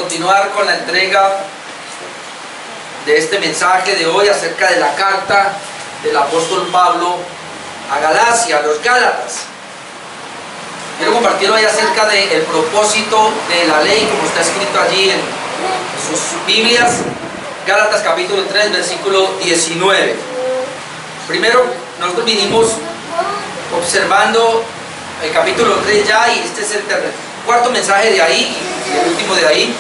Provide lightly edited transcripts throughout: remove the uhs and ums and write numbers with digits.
continuar con la entrega de este mensaje de hoy acerca de la carta del apóstol Pablo a Galacia, a los Gálatas. Quiero compartir hoy acerca del propósito de la ley, como está escrito allí en sus Biblias, Gálatas capítulo 3, versículo 19. Primero, nosotros vinimos observando el capítulo 3 ya, y este es el cuarto mensaje de ahí, y el último de ahí.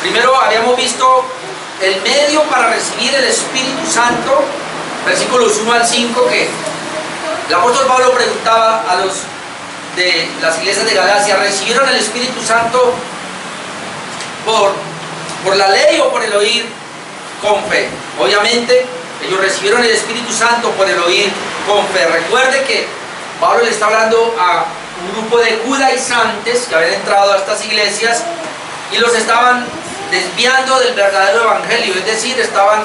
Primero habíamos visto el medio para recibir el Espíritu Santo, versículos 1 al 5, que el apóstol Pablo preguntaba a los de las iglesias de Galacia: ¿recibieron el Espíritu Santo por la ley o por el oír con fe? Obviamente ellos recibieron el Espíritu Santo por el oír con fe. Recuerde que Pablo le está hablando a un grupo de judaizantes que habían entrado a estas iglesias y los estaban desviando del verdadero evangelio, es decir, estaban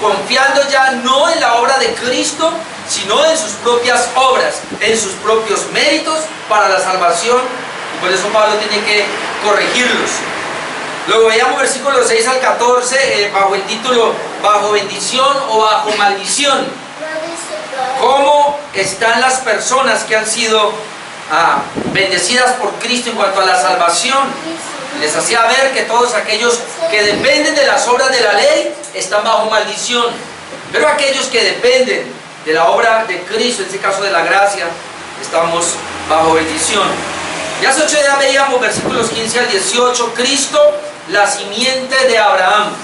confiando ya no en la obra de Cristo, sino en sus propias obras, en sus propios méritos para la salvación, y por eso Pablo tiene que corregirlos. Luego veíamos versículos 6 al 14 bajo el título "Bajo bendición o bajo maldición". ¿Cómo están las personas que han sido bendecidas por Cristo en cuanto a la salvación? Les hacía ver que todos aquellos que dependen de las obras de la ley están bajo maldición, pero aquellos que dependen de la obra de Cristo, en este caso de la gracia, estamos bajo bendición. Y hace 8 días veíamos versículos 15 al 18, Cristo, la simiente de Abraham.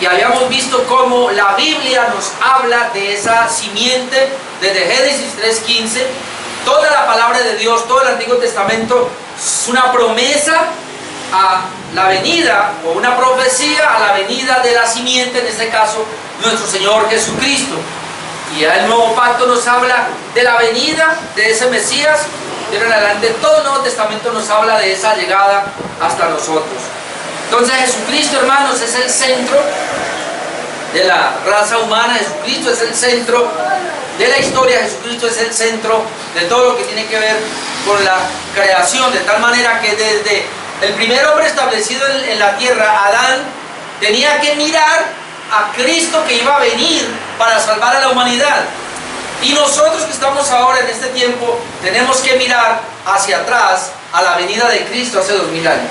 Y habíamos visto cómo la Biblia nos habla de esa simiente desde Génesis 3:15. Toda la palabra de Dios, todo el Antiguo Testamento es una promesa a la venida, o una profecía a la venida de la simiente, en este caso nuestro Señor Jesucristo. Y ya el Nuevo Pacto nos habla de la venida de ese Mesías. De ahora en adelante todo el Nuevo Testamento nos habla de esa llegada hasta nosotros. Entonces Jesucristo, hermanos, es el centro de la raza humana. Jesucristo es el centro de la historia. Jesucristo es el centro de todo lo que tiene que ver con la creación, de tal manera que desde el primer hombre establecido en la tierra, Adán, tenía que mirar a Cristo que iba a venir para salvar a la humanidad. Y nosotros que estamos ahora en este tiempo tenemos que mirar hacia atrás a la venida de Cristo hace 2000 años.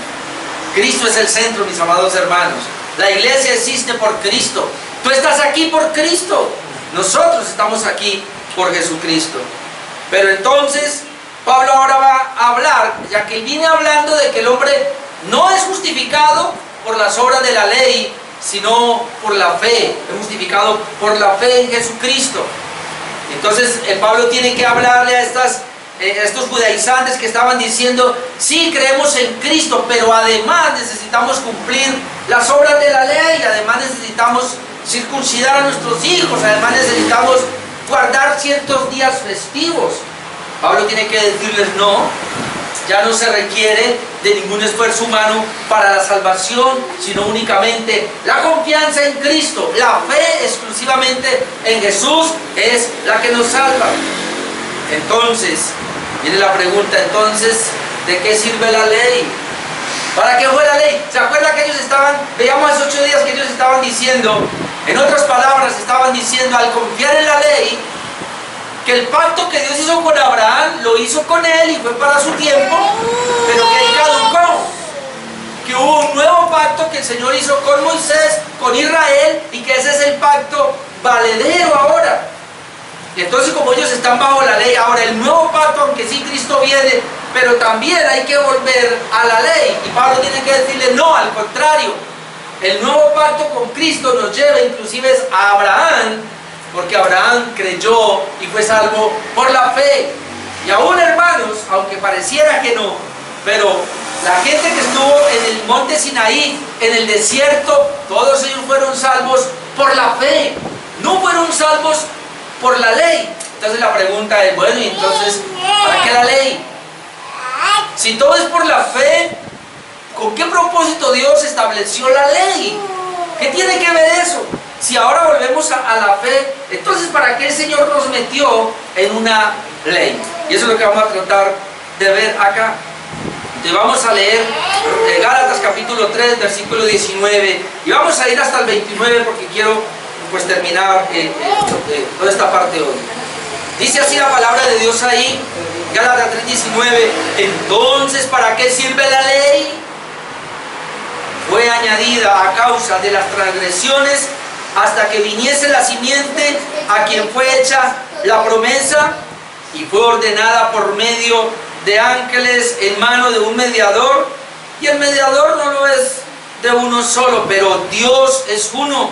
Cristo es el centro, mis amados hermanos. La iglesia existe por Cristo. Tú estás aquí por Cristo. Nosotros estamos aquí por Jesucristo. Pero entonces Pablo ahora va a hablar, ya que él viene hablando de que el hombre no es justificado por las obras de la ley, sino por la fe. Es justificado por la fe en Jesucristo. Entonces Pablo tiene que hablarle a estos judaizantes que estaban diciendo: sí, creemos en Cristo, pero además necesitamos cumplir las obras de la ley, además necesitamos circuncidar a nuestros hijos, además necesitamos guardar ciertos días festivos. Pablo tiene que decirles: no, ya no se requiere de ningún esfuerzo humano para la salvación, sino únicamente la confianza en Cristo. La fe exclusivamente en Jesús es la que nos salva. Entonces, viene la pregunta: entonces, ¿de qué sirve la ley? ¿Para qué fue la ley? ¿Se acuerda que ellos veíamos hace 8 días que ellos estaban diciendo, en otras palabras, estaban diciendo al confiar en la ley, que el pacto que Dios hizo con Abraham, lo hizo con él y fue para su tiempo, pero que ahí caducó, que hubo un nuevo pacto que el Señor hizo con Moisés, con Israel, y que ese es el pacto valedero ahora. Y entonces, como ellos están bajo la ley, ahora el nuevo pacto, aunque sí Cristo viene, pero también hay que volver a la ley. Y Pablo tiene que decirle: no, al contrario, el nuevo pacto con Cristo nos lleva inclusive a Abraham, porque Abraham creyó y fue salvo por la fe. Y aún, hermanos, aunque pareciera que no, pero la gente que estuvo en el monte Sinaí, en el desierto, todos ellos fueron salvos por la fe, no fueron salvos por la ley. Entonces la pregunta es: bueno, ¿y entonces para qué la ley? Si todo es por la fe, ¿con qué propósito Dios estableció la ley? ¿Qué tiene que ver eso? Si ahora volvemos a la fe, entonces ¿para qué el Señor nos metió en una ley? Y eso es lo que vamos a tratar de ver acá. Entonces vamos a leer Gálatas capítulo capítulo 3, versículo 19, y vamos a ir hasta el 29 porque quiero pues terminar toda esta parte hoy. Dice así la palabra de Dios ahí, Gálatas 3:19, entonces ¿para qué sirve la ley? Fue añadida a causa de las transgresiones hasta que viniese la simiente a quien fue hecha la promesa, y fue ordenada por medio de ángeles en mano de un mediador, y el mediador no lo es de uno solo, pero Dios es uno.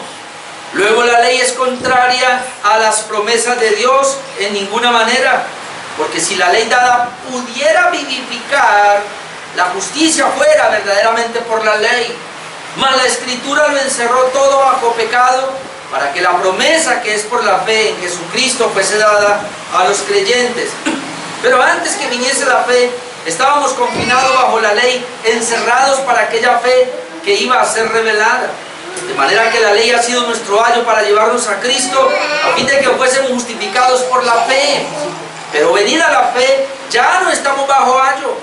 Luego la ley es contraria a las promesas de Dios en ninguna manera, porque si la ley dada pudiera vivificar, la justicia fuera verdaderamente por la ley. Mas la Escritura lo encerró todo bajo pecado, para que la promesa que es por la fe en Jesucristo fuese dada a los creyentes. Pero antes que viniese la fe, estábamos confinados bajo la ley, encerrados para aquella fe que iba a ser revelada. De manera que la ley ha sido nuestro ayo para llevarnos a Cristo, a fin de que fuésemos justificados por la fe. Pero venida la fe, ya no estamos bajo ayo,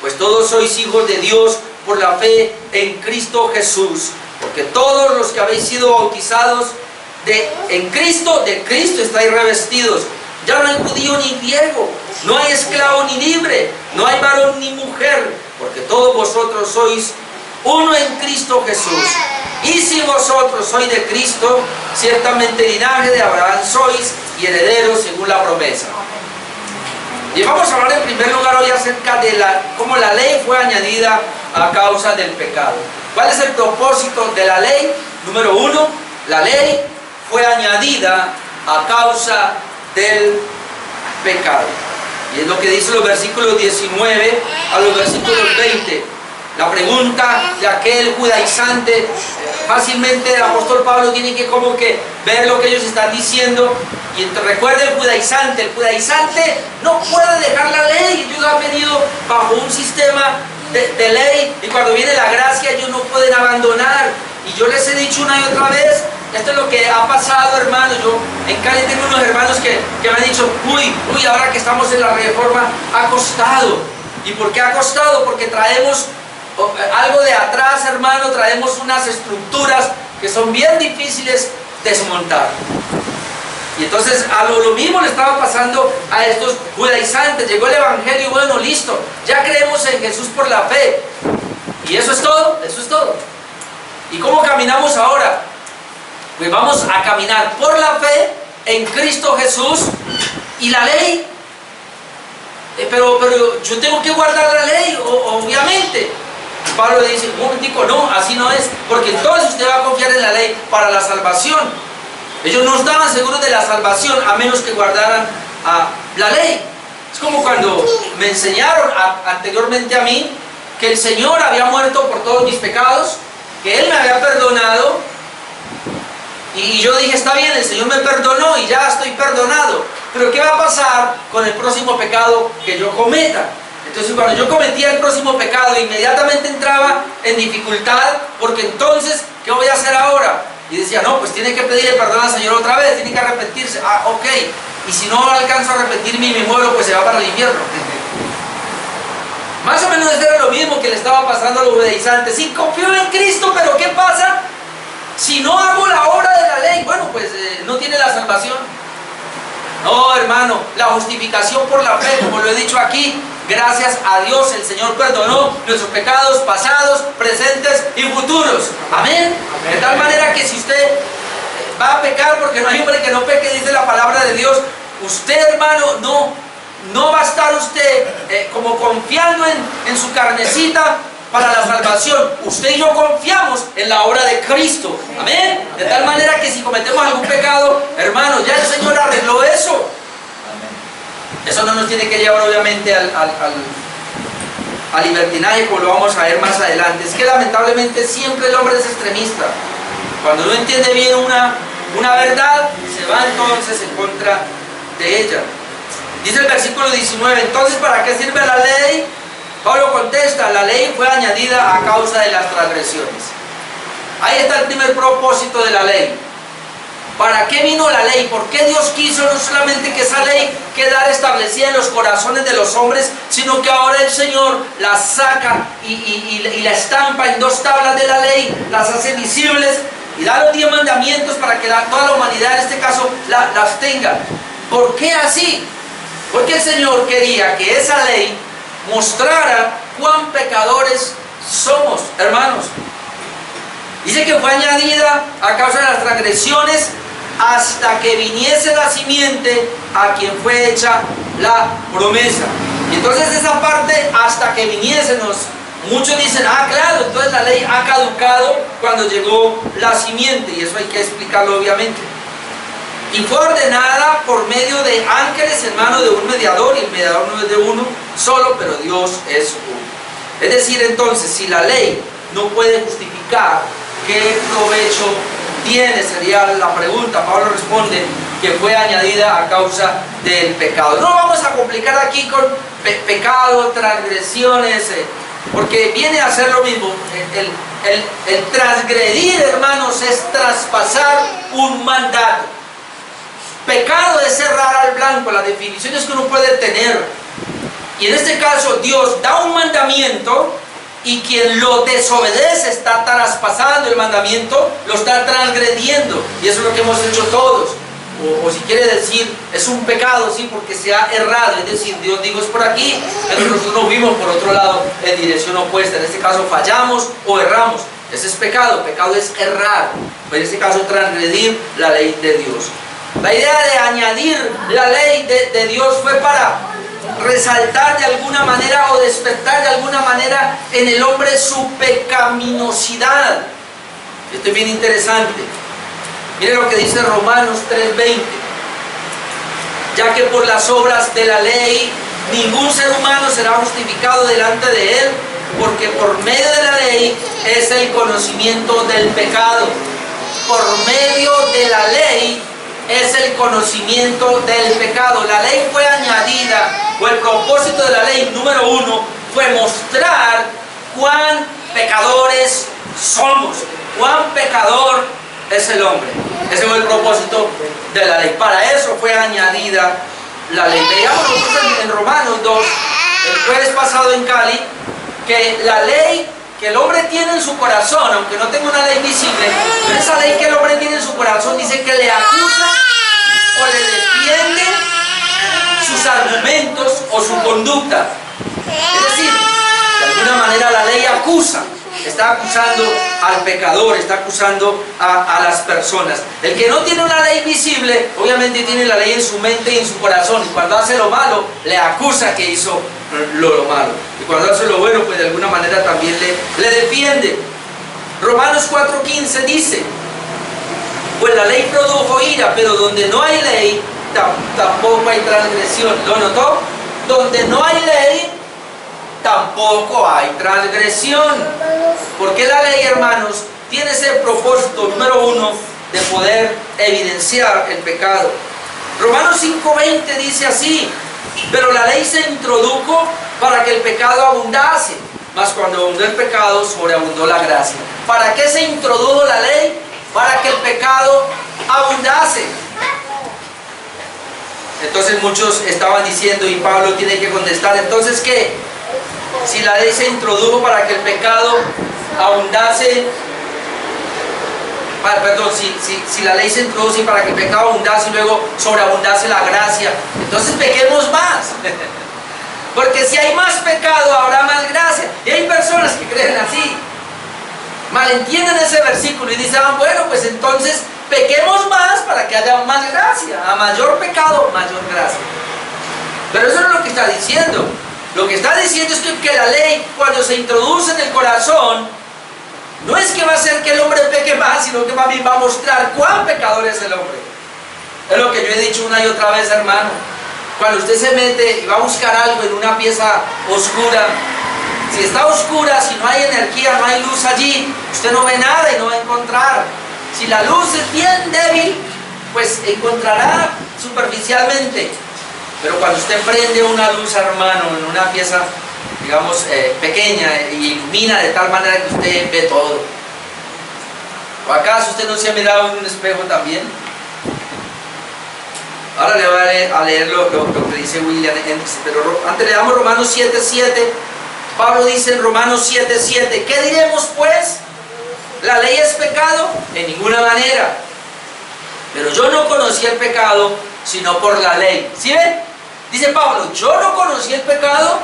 pues todos sois hijos de Dios por la fe en Cristo Jesús. Porque todos los que habéis sido bautizados en Cristo, de Cristo estáis revestidos. Ya no hay judío ni griego, no hay esclavo ni libre, no hay varón ni mujer, porque todos vosotros sois uno en Cristo Jesús. Y si vosotros sois de Cristo, ciertamente linaje de Abraham sois y herederos según la promesa. Y vamos a hablar en primer lugar hoy acerca de cómo la ley fue añadida a causa del pecado. ¿Cuál es el propósito de la ley? Número uno, la ley fue añadida a causa del pecado. Y es lo que dice los versículos 19 a los versículos 20. La pregunta de aquel judaizante, fácilmente el apóstol Pablo tiene que como que ver lo que ellos están diciendo. Y recuerda el judaizante no puede dejar la ley. Ellos han venido bajo un sistema de ley, y cuando viene la gracia ellos no pueden abandonar. Y yo les he dicho una y otra vez, esto es lo que ha pasado, hermanos. Yo en Cali tengo unos hermanos que me han dicho, uy, ahora que estamos en la reforma, ha costado. ¿Y por qué ha costado? Porque traemos algo de atrás, hermano, traemos unas estructuras que son bien difíciles de desmontar. Y entonces a lo mismo le estaba pasando a estos judaizantes. Llegó el evangelio y bueno, listo, ya creemos en Jesús por la fe. Y eso es todo, eso es todo. ¿Y cómo caminamos ahora? Pues vamos a caminar por la fe en Cristo Jesús y la ley. Pero yo tengo que guardar la ley, obviamente. Pablo le dice, un momentico, no, así no es, porque entonces usted va a confiar en la ley para la salvación. Ellos no estaban seguros de la salvación a menos que guardaran la ley. Es como cuando me enseñaron anteriormente a mí que el Señor había muerto por todos mis pecados, que Él me había perdonado, y yo dije, está bien, el Señor me perdonó y ya estoy perdonado, pero ¿qué va a pasar con el próximo pecado que yo cometa? Entonces cuando yo cometía el próximo pecado, inmediatamente entraba en dificultad, porque entonces, ¿qué voy a hacer ahora? Y decía, no, pues tiene que pedirle perdón al Señor otra vez, tiene que arrepentirse. Ok, y si no alcanzo a arrepentirme y me muero, pues se va para el infierno. Más o menos era lo mismo que le estaba pasando a los judaizantes. Sí, confío en Cristo, pero ¿qué pasa si no hago la obra de la ley? Bueno, pues no tiene la salvación. No, hermano, la justificación por la fe, como lo he dicho aquí, gracias a Dios el Señor perdonó nuestros pecados pasados, presentes y futuros. Amén. De tal manera que si usted va a pecar, porque no hay hombre que no peque, dice la palabra de Dios, usted, hermano, no va a estar usted como confiando en su carnecita para la salvación. Usted y yo confiamos en la obra de Cristo. Amén. De tal manera que si cometemos algún pecado, hermano, ya el Señor arregló eso. Eso no nos tiene que llevar obviamente al libertinaje, como lo vamos a ver más adelante. Es que lamentablemente siempre el hombre es extremista. Cuando no entiende bien una verdad, se va entonces en contra de ella. Dice el versículo 19, entonces ¿para qué sirve la ley? Pablo contesta, la ley fue añadida a causa de las transgresiones. Ahí está el primer propósito de la ley. ¿Para qué vino la ley? ¿Por qué Dios quiso no solamente que esa ley quedara establecida en los corazones de los hombres, sino que ahora el Señor la saca y la estampa en 2 tablas de la ley, las hace visibles y da los 10 mandamientos para que toda la humanidad, en este caso, las tenga? ¿Por qué así? Porque el Señor quería que esa ley mostrara cuán pecadores somos, hermanos. Dice que fue añadida a causa de las transgresiones hasta que viniese la simiente a quien fue hecha la promesa. Y entonces esa parte, hasta que viniésemos, muchos dicen, ah, claro, entonces la ley ha caducado cuando llegó la simiente, y eso hay que explicarlo obviamente. Y fue ordenada por medio de ángeles en mano de un mediador, y el mediador no es de uno solo, pero Dios es uno. Es decir, entonces, si la ley no puede justificar, ¿qué provecho tiene? Sería la pregunta. Pablo responde que fue añadida a causa del pecado. No vamos a complicar aquí con pecado, transgresiones, porque viene a ser lo mismo. El transgredir, hermanos, es traspasar un mandato. Pecado es cerrar al blanco las definiciones que uno puede tener. Y en este caso Dios da un mandamiento, y quien lo desobedece está traspasando el mandamiento, lo está transgrediendo. Y eso es lo que hemos hecho todos. O si quiere decir, es un pecado, sí, porque se ha errado. Es decir, Dios dijo es por aquí, pero nosotros nos vimos por otro lado en dirección opuesta. En este caso fallamos o erramos. Ese es pecado. Pecado es errar. En este caso transgredir la ley de Dios. La idea de añadir la ley de Dios fue para resaltar de alguna manera o despertar de alguna manera en el hombre su pecaminosidad. Esto es bien interesante. Miren lo que dice Romanos 3:20. Ya que por las obras de la ley ningún ser humano será justificado delante de él, porque por medio de la ley es el conocimiento del pecado. Por medio de la ley es el conocimiento del pecado. La ley fue añadida, o el propósito de la ley número 1 fue mostrar cuán pecadores somos, cuán pecador es el hombre. Ese fue el propósito de la ley. Para eso fue añadida la ley. Veíamos nosotros en Romanos 2, el jueves pasado en Cali, que la ley que el hombre tiene en su corazón, aunque no tenga una ley visible, pero esa ley que el hombre tiene en su corazón dice que le acusa o le defiende sus argumentos o su conducta. Es decir, de alguna manera la ley acusa, está acusando al pecador, está acusando a las personas. El que no tiene una ley visible, obviamente tiene la ley en su mente y en su corazón, y cuando hace lo malo, le acusa que hizo lo malo. Y cuando hace lo bueno, pues de alguna manera también le defiende. Romanos 4:15 dice, pues la ley produjo ira, pero donde no hay ley, tampoco hay transgresión. ¿Lo notó? Donde no hay ley, tampoco hay transgresión. Porque la ley, hermanos, tiene ese propósito número 1 de poder evidenciar el pecado. Romanos 5:20 dice así, pero la ley se introdujo para que el pecado abundase, mas cuando abundó el pecado, sobreabundó la gracia. ¿Para qué se introdujo la ley? Para que el pecado abundase. Entonces muchos estaban diciendo, y Pablo tiene que contestar, entonces ¿qué? Si la ley se introdujo para que el pecado abundase, perdón, si la ley se introduce para que el pecado abundase y luego sobreabundase la gracia, entonces pequemos más. Porque si hay más pecado, habrá más gracia. Y hay personas que creen así, malentienden ese versículo y dicen, bueno, pues entonces pequemos más para que haya más gracia. A mayor pecado, mayor gracia. Pero eso no es lo que está diciendo. Lo que está diciendo es que la ley, cuando se introduce en el corazón, no es que va a hacer que el hombre peque más, sino que más bien va a mostrar cuán pecador es el hombre. Es lo que yo he dicho una y otra vez, hermano. Cuando usted se mete y va a buscar algo en una pieza oscura, si está oscura, si no hay energía, no hay luz allí, usted no ve nada y no va a encontrar. Si la luz es bien débil, pues encontrará superficialmente. Pero cuando usted prende una luz, hermano, en una pieza, digamos, pequeña, y ilumina de tal manera que usted ve todo. ¿O acaso usted no se ha mirado en un espejo también? Ahora le voy a leer lo que dice William Hendricks, pero antes le damos Romanos 7:7. Pablo dice en Romanos 7:7, ¿qué diremos pues? ¿La ley es pecado? En ninguna manera. Pero yo no conocí el pecado sino por la ley. ¿Sí ven? Dice Pablo, yo no conocí el pecado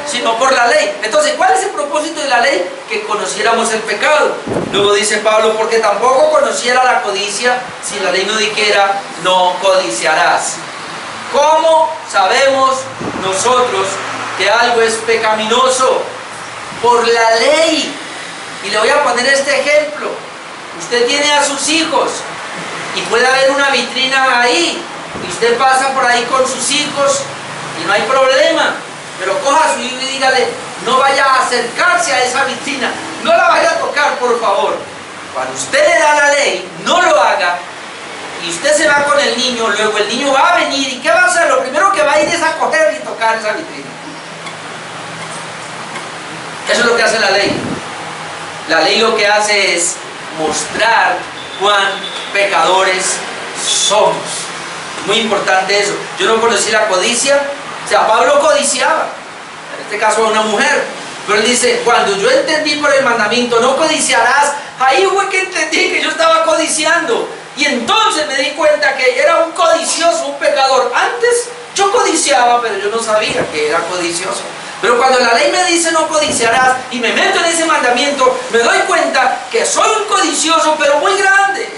sino por la ley. Entonces, ¿cuál es el propósito de la ley? Que conociéramos el pecado. Luego dice Pablo, porque tampoco conociera la codicia si la ley no dijera, no codiciarás. ¿Cómo sabemos nosotros que algo es pecaminoso? Por la ley. Y le voy a poner este ejemplo. Usted tiene a sus hijos y puede haber una vitrina ahí y usted pasa por ahí con sus hijos y no hay problema, pero coja a su hijo y dígale, no vaya a acercarse a esa vitrina, no la vaya a tocar, por favor. Cuando usted le da la ley, no lo haga, y usted se va con el niño, luego el niño va a venir, ¿y qué va a hacer? Lo primero que va a ir es a coger y tocar esa vitrina. Eso es lo que hace la ley. La ley lo que hace es mostrar cuán pecadores somos. Muy importante eso. Yo no conocí la codicia. O sea, Pablo codiciaba, en este caso a una mujer, pero él dice, cuando yo entendí por el mandamiento, no codiciarás, ahí fue que entendí que yo estaba codiciando, y entonces me di cuenta que era un codicioso, un pecador. Antes yo codiciaba, pero yo no sabía que era codicioso. Pero cuando la ley me dice no codiciarás y me meto en ese mandamiento, me doy cuenta que soy un codicioso, pero muy grande.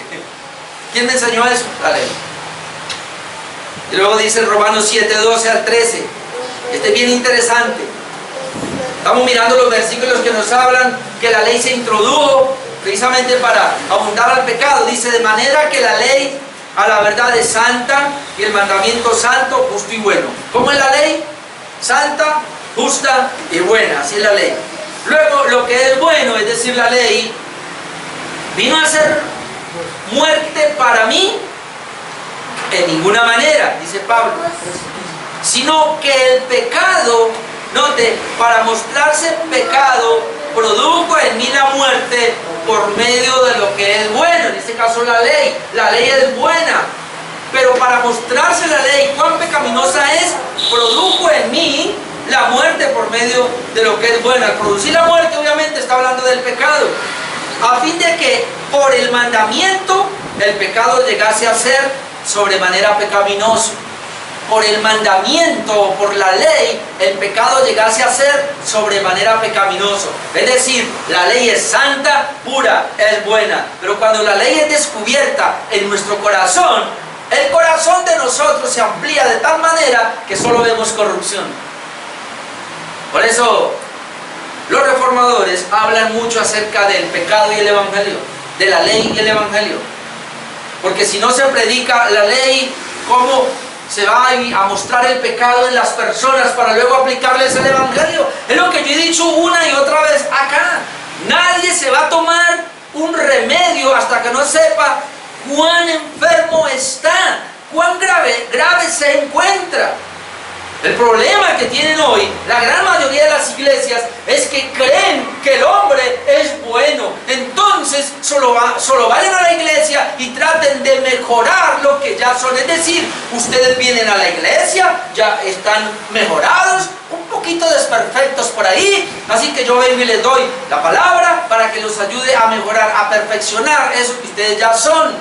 ¿Quién me enseñó eso? La ley. Y luego dice en Romanos 7:12 al 13. Este es bien interesante. Estamos mirando los versículos que nos hablan que la ley se introdujo precisamente para abundar al pecado. Dice, de manera que la ley a la verdad es santa y el mandamiento santo, justo y bueno. ¿Cómo es la ley? Santa, justa y buena. Así es la ley. Luego, lo que es bueno, es decir, la ley vino a ser muerte para mí en ninguna manera, dice Pablo, sino que el pecado, note, para mostrarse pecado, produjo en mí la muerte por medio de lo que es bueno, en este caso la ley es buena, pero para mostrarse la ley cuán pecaminosa es, produjo en mí la muerte por medio de lo que es bueno. Al producir la muerte, obviamente está hablando del pecado, a fin de que por el mandamiento el pecado llegase a ser sobremanera pecaminoso. Por el mandamiento, por la ley, el pecado llegase a ser sobremanera pecaminoso. Es decir, la ley es santa, pura, es buena. Pero cuando la ley es descubierta en nuestro corazón, el corazón de nosotros se amplía de tal manera que solo vemos corrupción. Por eso, los reformadores hablan mucho acerca del pecado y el evangelio, de la ley y el evangelio. Porque si no se predica la ley, ¿cómo se va a mostrar el pecado en las personas para luego aplicarles el evangelio? Es lo que yo he dicho una y otra vez acá. Nadie se va a tomar un remedio hasta que no sepa cuán enfermo está, cuán grave se encuentra. El problema que tienen hoy la gran mayoría de las iglesias es que creen que el hombre es bueno. Entonces solo vayan a la iglesia y traten de mejorar lo que ya son. Es decir, ustedes vienen a la iglesia, ya están mejorados, un poquito desperfectos por ahí, así que yo vengo y les doy la palabra para que los ayude a mejorar, a perfeccionar eso que ustedes ya son.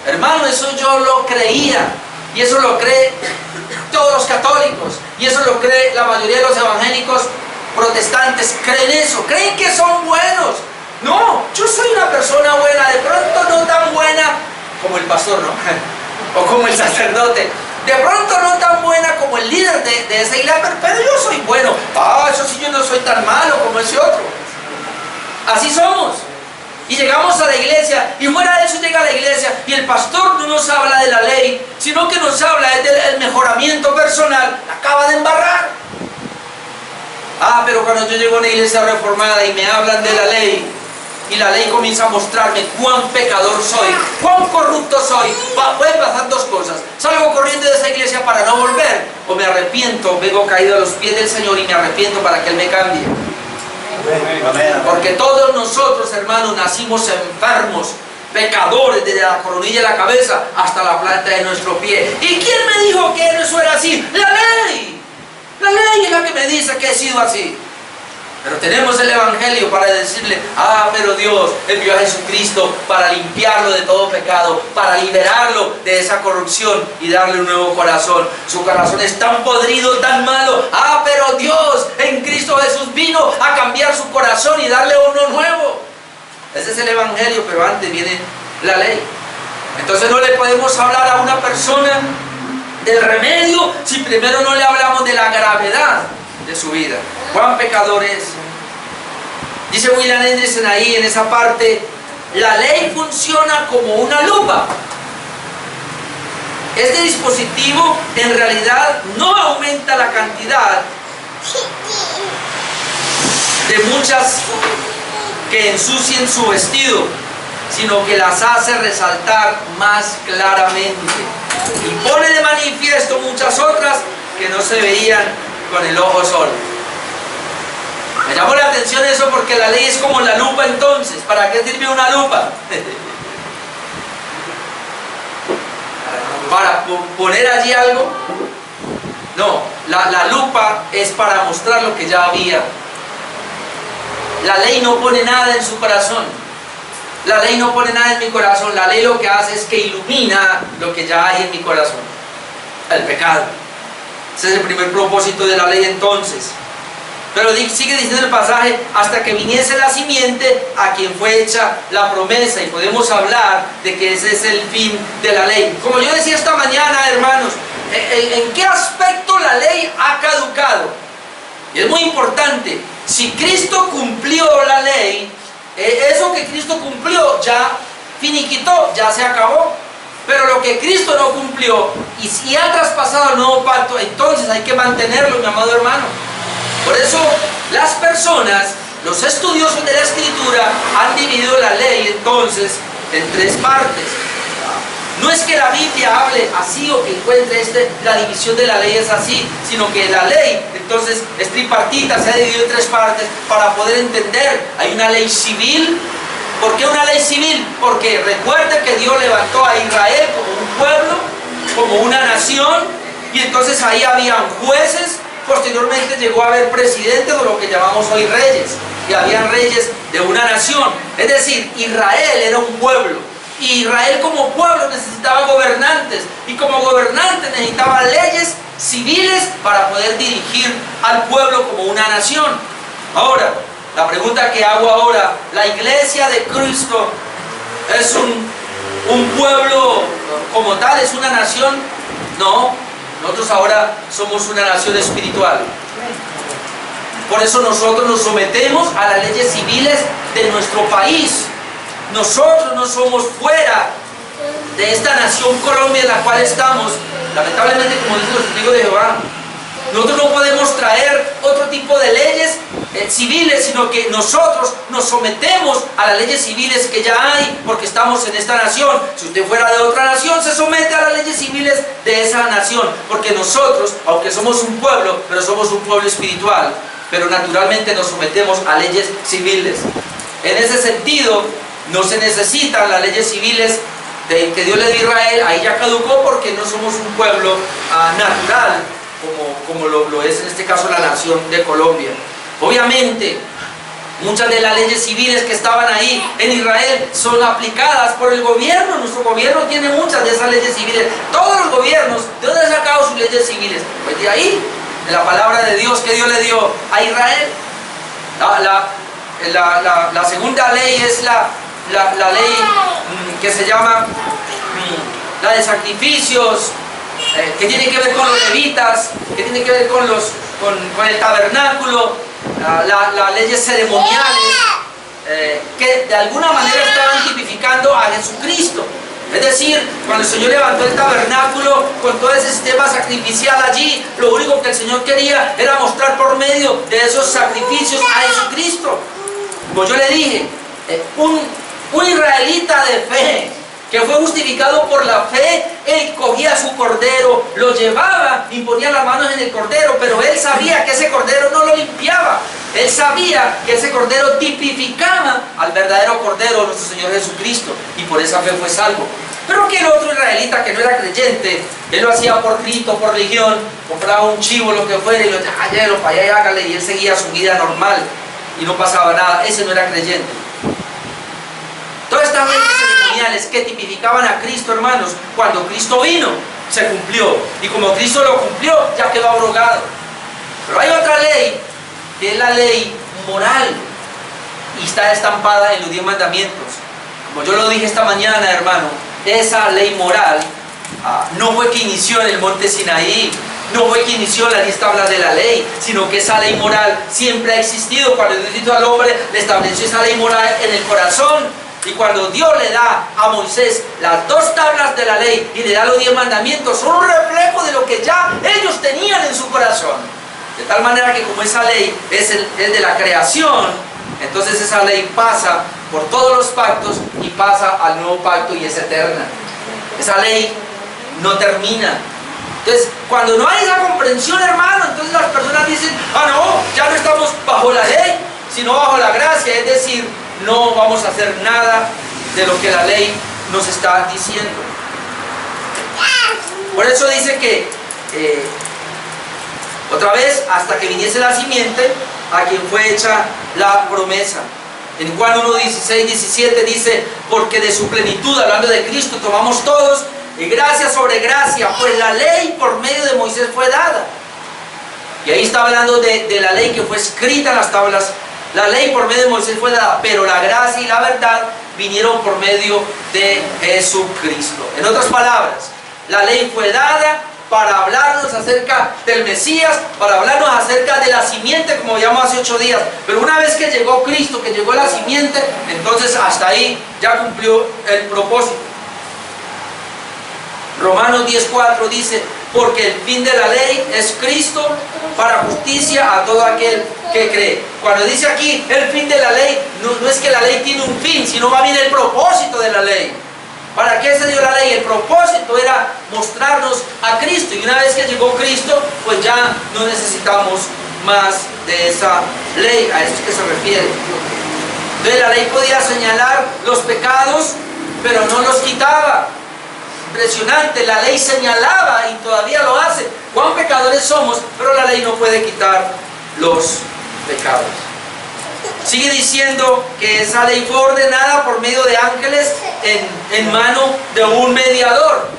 Hermano, eso yo lo creía, y eso lo cree todos los católicos, y eso lo cree la mayoría de los evangélicos protestantes. Creen eso, creen que son buenos. No, yo soy una persona buena, de pronto no tan buena como el pastor, ¿no? O como el sacerdote, de pronto no tan buena como el líder de esa iglesia, pero yo soy bueno. Eso sí, yo no soy tan malo como ese otro. Así somos. Y llegamos a la iglesia, y fuera de eso llega a la iglesia, y el pastor no nos habla de la ley, sino que nos habla del mejoramiento personal. La acaba de embarrar. Pero cuando yo llego a una iglesia reformada y me hablan de la ley, y la ley comienza a mostrarme cuán pecador soy, cuán corrupto soy, pueden pasar dos cosas: salgo corriendo de esa iglesia para no volver, o me arrepiento, vengo caído a los pies del Señor y me arrepiento para que Él me cambie. Porque todos nosotros, hermanos, nacimos enfermos pecadores desde la coronilla de la cabeza hasta la planta de nuestro pie. ¿Y quién me dijo que eso era así? La ley. La ley es la que me dice que he sido así. Pero tenemos el Evangelio para decirle, pero Dios envió a Jesucristo para limpiarlo de todo pecado, para liberarlo de esa corrupción y darle un nuevo corazón. Su corazón es tan podrido, tan malo, pero Dios en Cristo Jesús vino a cambiar su corazón y darle uno nuevo. Ese es el Evangelio, pero antes viene la ley. Entonces no le podemos hablar a una persona del remedio si primero no le hablamos de la gravedad de su vida. ¿Cuán pecador es? Dice William Anderson ahí en esa parte, la ley funciona como una lupa. Este dispositivo en realidad no aumenta la cantidad de muchas que ensucien su vestido, sino que las hace resaltar más claramente y pone de manifiesto muchas otras que no se veían con el ojo solo. Me llamó la atención eso porque la ley es como la lupa. Entonces, ¿para qué sirve una lupa? ¿Para poner allí algo? No, la lupa es para mostrar lo que ya había. La ley no pone nada en su corazón. La ley no pone nada en mi corazón. La ley lo que hace es que ilumina lo que ya hay en mi corazón. El pecado. Ese es el primer propósito de la ley entonces. Pero sigue diciendo el pasaje, hasta que viniese la simiente a quien fue hecha la promesa. Y podemos hablar de que ese es el fin de la ley. Como yo decía esta mañana, hermanos, ¿en qué aspecto la ley ha caducado? Y es muy importante. Si Cristo cumplió la ley, eso que Cristo cumplió ya finiquitó, ya se acabó. Pero lo que Cristo no cumplió y si ha traspasado el nuevo pacto, entonces hay que mantenerlo, mi amado hermano. Por eso las personas, los estudiosos de la Escritura, han dividido la ley entonces en tres partes. No es que la Biblia hable así o que encuentre la división de la ley es así, sino que la ley entonces es tripartita, se ha dividido en tres partes para poder entender. Hay una ley civil. ¿Por qué una ley civil? Porque recuerde que Dios levantó a Israel como un pueblo, como una nación, y entonces ahí habían jueces. Posteriormente llegó a haber presidentes o lo que llamamos hoy reyes, y habían reyes de una nación. Es decir, Israel era un pueblo, y Israel como pueblo necesitaba gobernantes, y como gobernantes necesitaba leyes civiles para poder dirigir al pueblo como una nación. Ahora, la pregunta que hago ahora, ¿la iglesia de Cristo es un pueblo como tal, es una nación? No. Nosotros ahora somos una nación espiritual. Por eso nosotros nos sometemos a las leyes civiles de nuestro país. Nosotros no somos fuera de esta nación Colombia en la cual estamos. Lamentablemente, como dicen los testigos de Jehová, nosotros no podemos traer otro tipo de leyes civiles, sino que nosotros nos sometemos a las leyes civiles que ya hay, porque estamos en esta nación. Si usted fuera de otra nación, se somete a las leyes civiles de esa nación, porque nosotros, aunque somos un pueblo, pero somos un pueblo espiritual, pero naturalmente nos sometemos a leyes civiles. En ese sentido, no se necesitan las leyes civiles que Dios le dio a Israel. Ahí ya caducó, porque no somos un pueblo natural, como lo es en este caso la nación de Colombia. Obviamente, muchas de las leyes civiles que estaban ahí en Israel son aplicadas por el gobierno. Nuestro gobierno tiene muchas de esas leyes civiles. Todos los gobiernos, ¿de dónde han sacado sus leyes civiles? Pues de ahí, de la palabra de Dios que Dios le dio a Israel. La segunda ley es la ley que se llama la de sacrificios, que tiene que ver con los levitas, que tiene que ver con el tabernáculo, las leyes ceremoniales, que de alguna manera estaban tipificando a Jesucristo. Es decir, cuando el Señor levantó el tabernáculo con todo ese sistema sacrificial allí, lo único que el Señor quería era mostrar por medio de esos sacrificios a Jesucristo. Como yo le dije, un israelita de fe, que fue justificado por la fe, él cogía su cordero, lo llevaba, imponía las manos en el cordero, pero él sabía que ese cordero no lo limpiaba. Él sabía que ese cordero tipificaba al verdadero cordero, nuestro Señor Jesucristo, y por esa fe fue salvo. Pero aquel otro israelita que no era creyente, él lo hacía por rito, por religión, compraba un chivo, lo que fuera, y lo decía, llévelo para allá y hágale, y él seguía su vida normal, y no pasaba nada. Ese no era creyente. Todas estas leyes ceremoniales que tipificaban a Cristo, hermanos, cuando Cristo vino, se cumplió. Y como Cristo lo cumplió, ya quedó abrogado. Pero hay otra ley, que es la ley moral, y está estampada en los 10 mandamientos. Como yo lo dije esta mañana, hermano, esa ley moral no fue que inició en el monte Sinaí, no fue que inició las 10 tablas de la ley, sino que esa ley moral siempre ha existido. Cuando Dios hizo al hombre, le estableció esa ley moral en el corazón. Y cuando Dios le da a Moisés las 2 tablas de la ley y le da los 10 mandamientos, son un reflejo de lo que ya ellos tenían en su corazón. De tal manera que como esa ley es de la creación, entonces esa ley pasa por todos los pactos y pasa al nuevo pacto y es eterna. Esa ley no termina. Entonces, cuando no hay esa comprensión, hermano, entonces las personas dicen, no, ya no estamos bajo la ley, sino bajo la gracia. Es decir, no vamos a hacer nada de lo que la ley nos está diciendo. Por eso dice que, otra vez, hasta que viniese la simiente, a quien fue hecha la promesa. En Juan 1, 16, 17 dice, porque de su plenitud, hablando de Cristo, tomamos todos, y gracia sobre gracia, pues la ley por medio de Moisés fue dada. Y ahí está hablando de la ley que fue escrita en las tablas. La ley por medio de Moisés fue dada, pero la gracia y la verdad vinieron por medio de Jesucristo. En otras palabras, la ley fue dada para hablarnos acerca del Mesías, para hablarnos acerca de la simiente, como veíamos hace 8 días. Pero una vez que llegó Cristo, que llegó la simiente, entonces hasta ahí ya cumplió el propósito. Romanos 10:4 dice, porque el fin de la ley es Cristo para justicia a todo aquel que cree. Cuando dice aquí el fin de la ley, no es que la ley tiene un fin, sino va bien el propósito de la ley. ¿Para qué se dio la ley? El propósito era mostrarnos a Cristo, y una vez que llegó Cristo, pues ya no necesitamos más de esa ley. A eso es que se refiere. Entonces la ley podía señalar los pecados, pero no los quitaba. Impresionante, la ley señalaba y todavía lo hace cuán pecadores somos, pero la ley no puede quitar los pecados. Sigue diciendo que esa ley fue ordenada por medio de ángeles en mano de un mediador.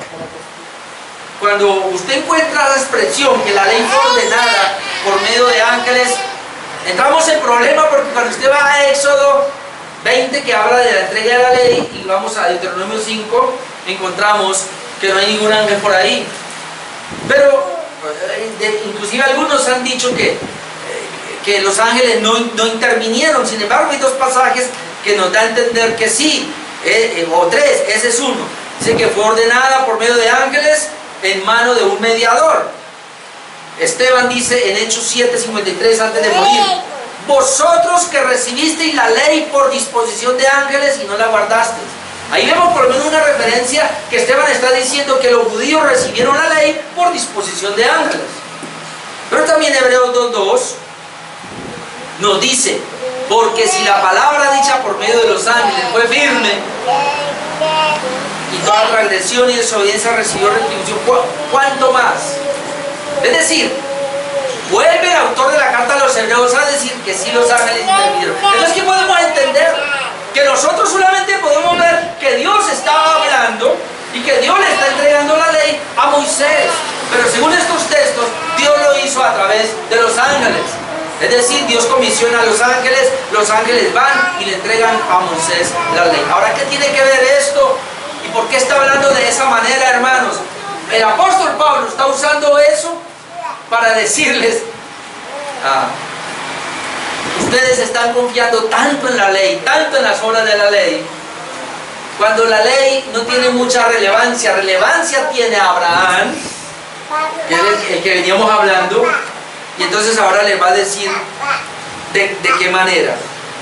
Cuando usted encuentra la expresión que la ley fue ordenada por medio de ángeles, entramos en problema, porque cuando usted va a Éxodo 20, que habla de la entrega de la ley, y vamos a Deuteronomio 5, encontramos que no hay ningún ángel por ahí. Pero inclusive algunos han dicho que los ángeles no intervinieron. Sin embargo, hay 2 pasajes que nos da a entender que sí, o 3, ese es uno. Dice que fue ordenada por medio de ángeles en mano de un mediador. Esteban dice en Hechos 7:53, antes de morir, vosotros que recibisteis la ley por disposición de ángeles y no la guardasteis. Ahí vemos por lo menos una referencia que Esteban está diciendo que los judíos recibieron la ley por disposición de ángeles. Pero también Hebreos 2:2 nos dice, porque si la palabra dicha por medio de los ángeles fue firme, y toda transgresión y desobediencia recibió retribución, ¿cuánto más? Es decir, vuelve el autor de la carta a los Hebreos a decir que sí, los ángeles intervinieron. Entonces, ¿qué podemos entender? Que nosotros solamente podemos ver que Dios estaba hablando y que Dios le está entregando la ley a Moisés. Pero según estos textos, Dios lo hizo a través de los ángeles. Es decir, Dios comisiona a los ángeles van y le entregan a Moisés la ley. Ahora, ¿qué tiene que ver esto? ¿Y por qué está hablando de esa manera, hermanos? El apóstol Pablo está usando eso para decirles, ustedes están confiando tanto en la ley, tanto en las obras de la ley, cuando la ley no tiene mucha relevancia. Relevancia tiene Abraham, que es el que veníamos hablando, y entonces ahora les va a decir de qué manera.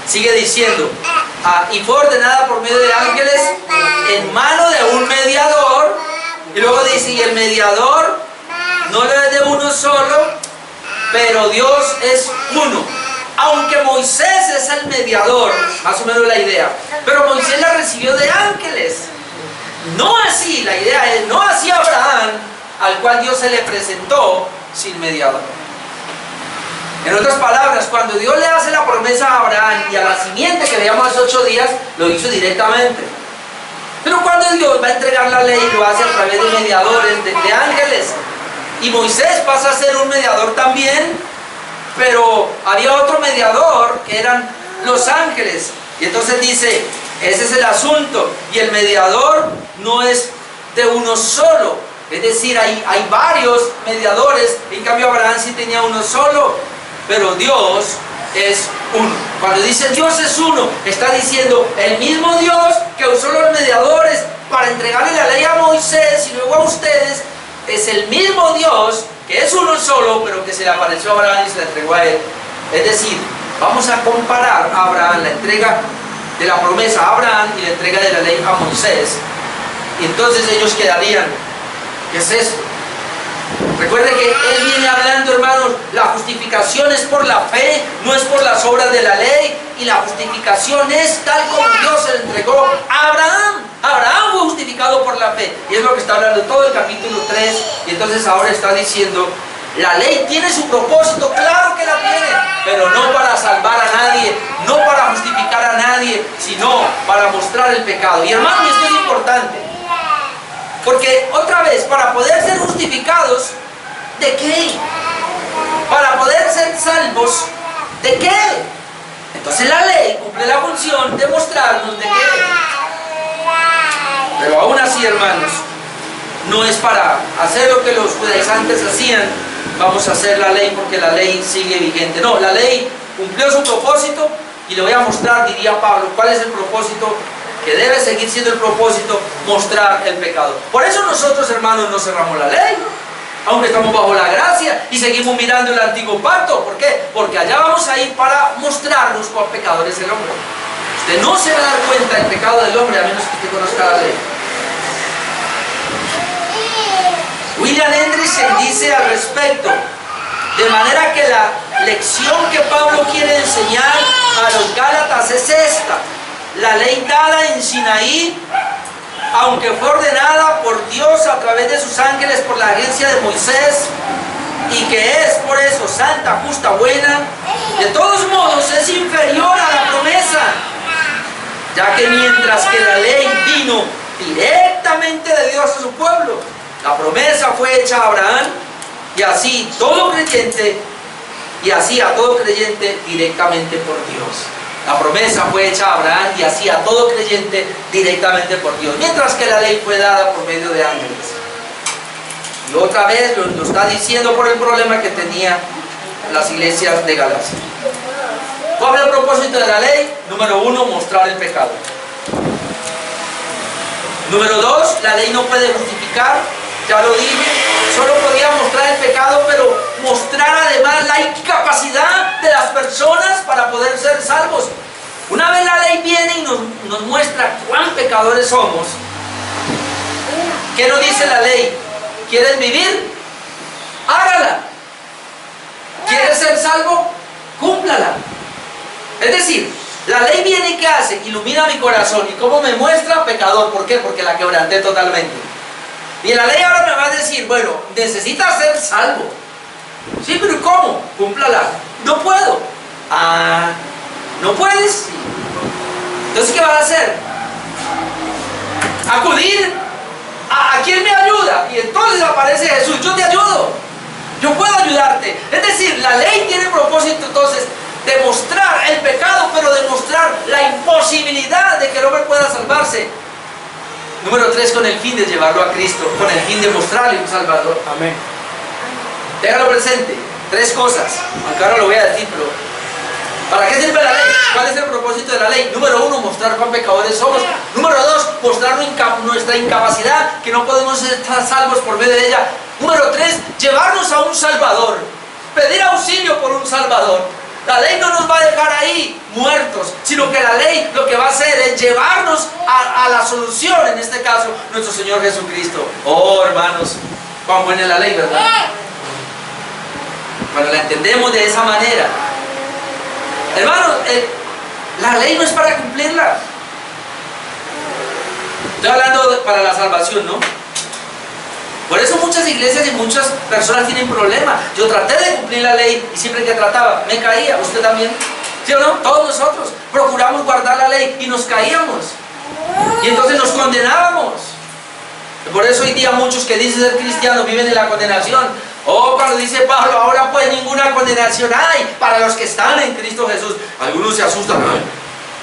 Sigue diciendo, y fue ordenada por medio de ángeles en mano de un mediador, y luego dice, y el mediador no es de uno solo, pero Dios es uno. aunque Moisés es el mediador, más o menos la idea, pero Moisés la recibió de ángeles. No así, la idea es, no así Abraham, al cual Dios se le presentó sin mediador. En otras palabras, cuando Dios le hace la promesa a Abraham y a la simiente que veíamos hace 8 días, lo hizo directamente. Pero cuando Dios va a entregar la ley, lo hace a través de mediadores, de ángeles. Y Moisés pasa a ser un mediador también, pero había otro mediador que eran los ángeles. Y entonces dice, ese es el asunto. Y el mediador no es de uno solo. Es decir, hay varios mediadores. En cambio Abraham sí tenía uno solo. Pero Dios es uno. Cuando dice Dios es uno, está diciendo el mismo Dios que usó los mediadores para entregarle la ley a Moisés y luego a ustedes, es el mismo Dios que es uno solo, pero que se le apareció a Abraham y se la entregó a él. Es decir, vamos a comparar a Abraham, la entrega de la promesa a Abraham y la entrega de la ley a Moisés. Y entonces ellos quedarían, ¿qué es esto? Recuerde que él viene hablando, hermanos, la justificación es por la fe, no es por las obras de la ley, y la justificación es tal como Dios se le entregó a Abraham. Abraham fue justificado por la fe, y es lo que está hablando todo el capítulo 3, y entonces ahora está diciendo, la ley tiene su propósito, claro que la tiene, pero no para salvar a nadie, no para justificar a nadie, sino para mostrar el pecado. Y hermanos, esto es importante. Porque otra vez, para poder ser justificados, ¿de qué? Para poder ser salvos, ¿de qué? Entonces la ley cumple la función de mostrarnos de qué. Pero aún así, hermanos, no es para hacer lo que los judaizantes hacían, vamos a hacer la ley porque la ley sigue vigente. No, la ley cumplió su propósito y le voy a mostrar, diría Pablo, cuál es el propósito que debe seguir siendo el propósito, mostrar el pecado. Por eso nosotros, hermanos, no cerramos la ley, aunque estamos bajo la gracia y seguimos mirando el antiguo pacto. ¿Por qué? Porque allá vamos a ir para mostrarnos cuán pecador es el hombre. Usted no se va a dar cuenta del pecado del hombre a menos que usted conozca la ley. William Hendrickson dice al respecto, de manera que la lección que Pablo quiere enseñar a los Gálatas es esta: la ley dada en Sinaí, aunque fue ordenada por Dios a través de sus ángeles por la agencia de Moisés, y que es por eso santa, justa, buena, de todos modos es inferior a la promesa, ya que mientras que la ley vino directamente de Dios a su pueblo, la promesa fue hecha a Abraham, y así todo creyente, y así a todo creyente directamente por Dios. La promesa fue hecha a Abraham y así a todo creyente directamente por Dios, mientras que la ley fue dada por medio de ángeles. Y otra vez lo está diciendo por el problema que tenía las iglesias de Galacia. ¿Cuál es el propósito de la ley? Número 1, mostrar el pecado. Número 2, la ley no puede justificar, ya lo dije, solo podía mostrar el pecado, pero mostrar además la incapacidad de las personas para poder ser salvos. Una vez la ley viene y nos muestra cuán pecadores somos, ¿qué nos dice la ley? ¿Quieres vivir? Hágala. ¿Quieres ser salvo? Cúmplala. Es decir, la ley viene y ¿qué hace? Ilumina mi corazón. ¿Y cómo me muestra? Pecador. ¿Por qué? Porque la quebranté totalmente. Y la ley ahora me va a decir, bueno, necesitas ser salvo. Sí, pero ¿cómo? Cúmplala. No puedo. Ah, ¿no puedes? Sí. Entonces, ¿qué vas a hacer? Acudir a quien me ayuda. Y entonces aparece Jesús, yo te ayudo. Yo puedo ayudarte. Es decir, la ley tiene propósito entonces de mostrar el pecado, pero de mostrar la imposibilidad de que el hombre pueda salvarse. Número 3, con el fin de llevarlo a Cristo, con el fin de mostrarle un Salvador. Amén. Téngalo presente. 3 cosas, aunque ahora lo voy a decir, pero ¿para qué sirve la ley? ¿Cuál es el propósito de la ley? Número 1, mostrar cuán pecadores somos. Número 2, mostrar nuestra incapacidad, que no podemos estar salvos por medio de ella. Número 3, llevarnos a un Salvador, pedir auxilio por un Salvador. La ley no nos va a dejar ahí muertos, sino que la ley lo que va a hacer es llevarnos a la solución, en este caso, nuestro Señor Jesucristo. Oh, hermanos, cuán buena es la ley, ¿verdad? Cuando la entendemos de esa manera, Hermanos, la ley no es para cumplirla. Estoy hablando para la salvación, ¿no? Por eso muchas iglesias y muchas personas tienen problemas. Yo traté de cumplir la ley y siempre que trataba me caía. ¿Usted también? ¿Sí o no? Todos nosotros procuramos guardar la ley y nos caíamos. Y entonces nos condenábamos. Por eso hoy día muchos que dicen ser cristianos viven en la condenación. Oh, cuando dice Pablo, ahora pues ninguna condenación hay para los que están en Cristo Jesús. Algunos se asustan, ¿no?